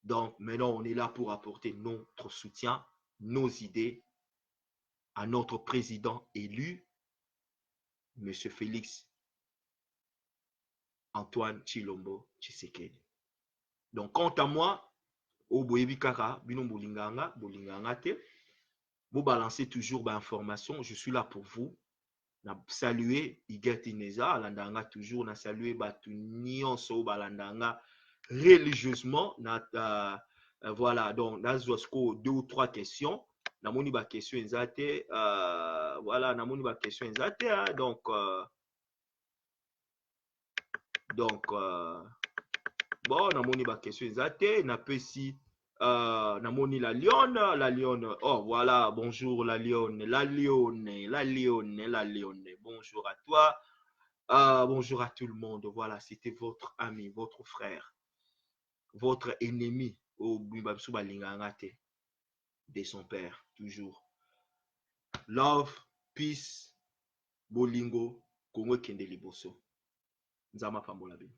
Donc maintenant, on est là pour apporter notre soutien, nos idées, à notre président élu, M. Félix Antoine Tshilombo Tshisekedi. Donc, quant à moi, au Boyebi Kaka, Bino Bolinganga, te, vous balancez toujours l'information, je suis là pour vous. Na saluer Iget Ineza, Alandanga toujours, na saluer Batunion So Balandanga religieusement. Voilà, donc, dans 2 ou 3 questions. Namoni ba question ezate voilà namoni ba question ezate donc bon namoni ba question ezate na pesi namoni la lionne oh voilà bonjour la lionne bonjour à toi bonjour à tout le monde voilà c'était votre ami votre frère votre ennemi au bimbabisu balinganga te de son père, toujours. Love, peace, bolingo, Congo kende liboso. Nzama pambola bino.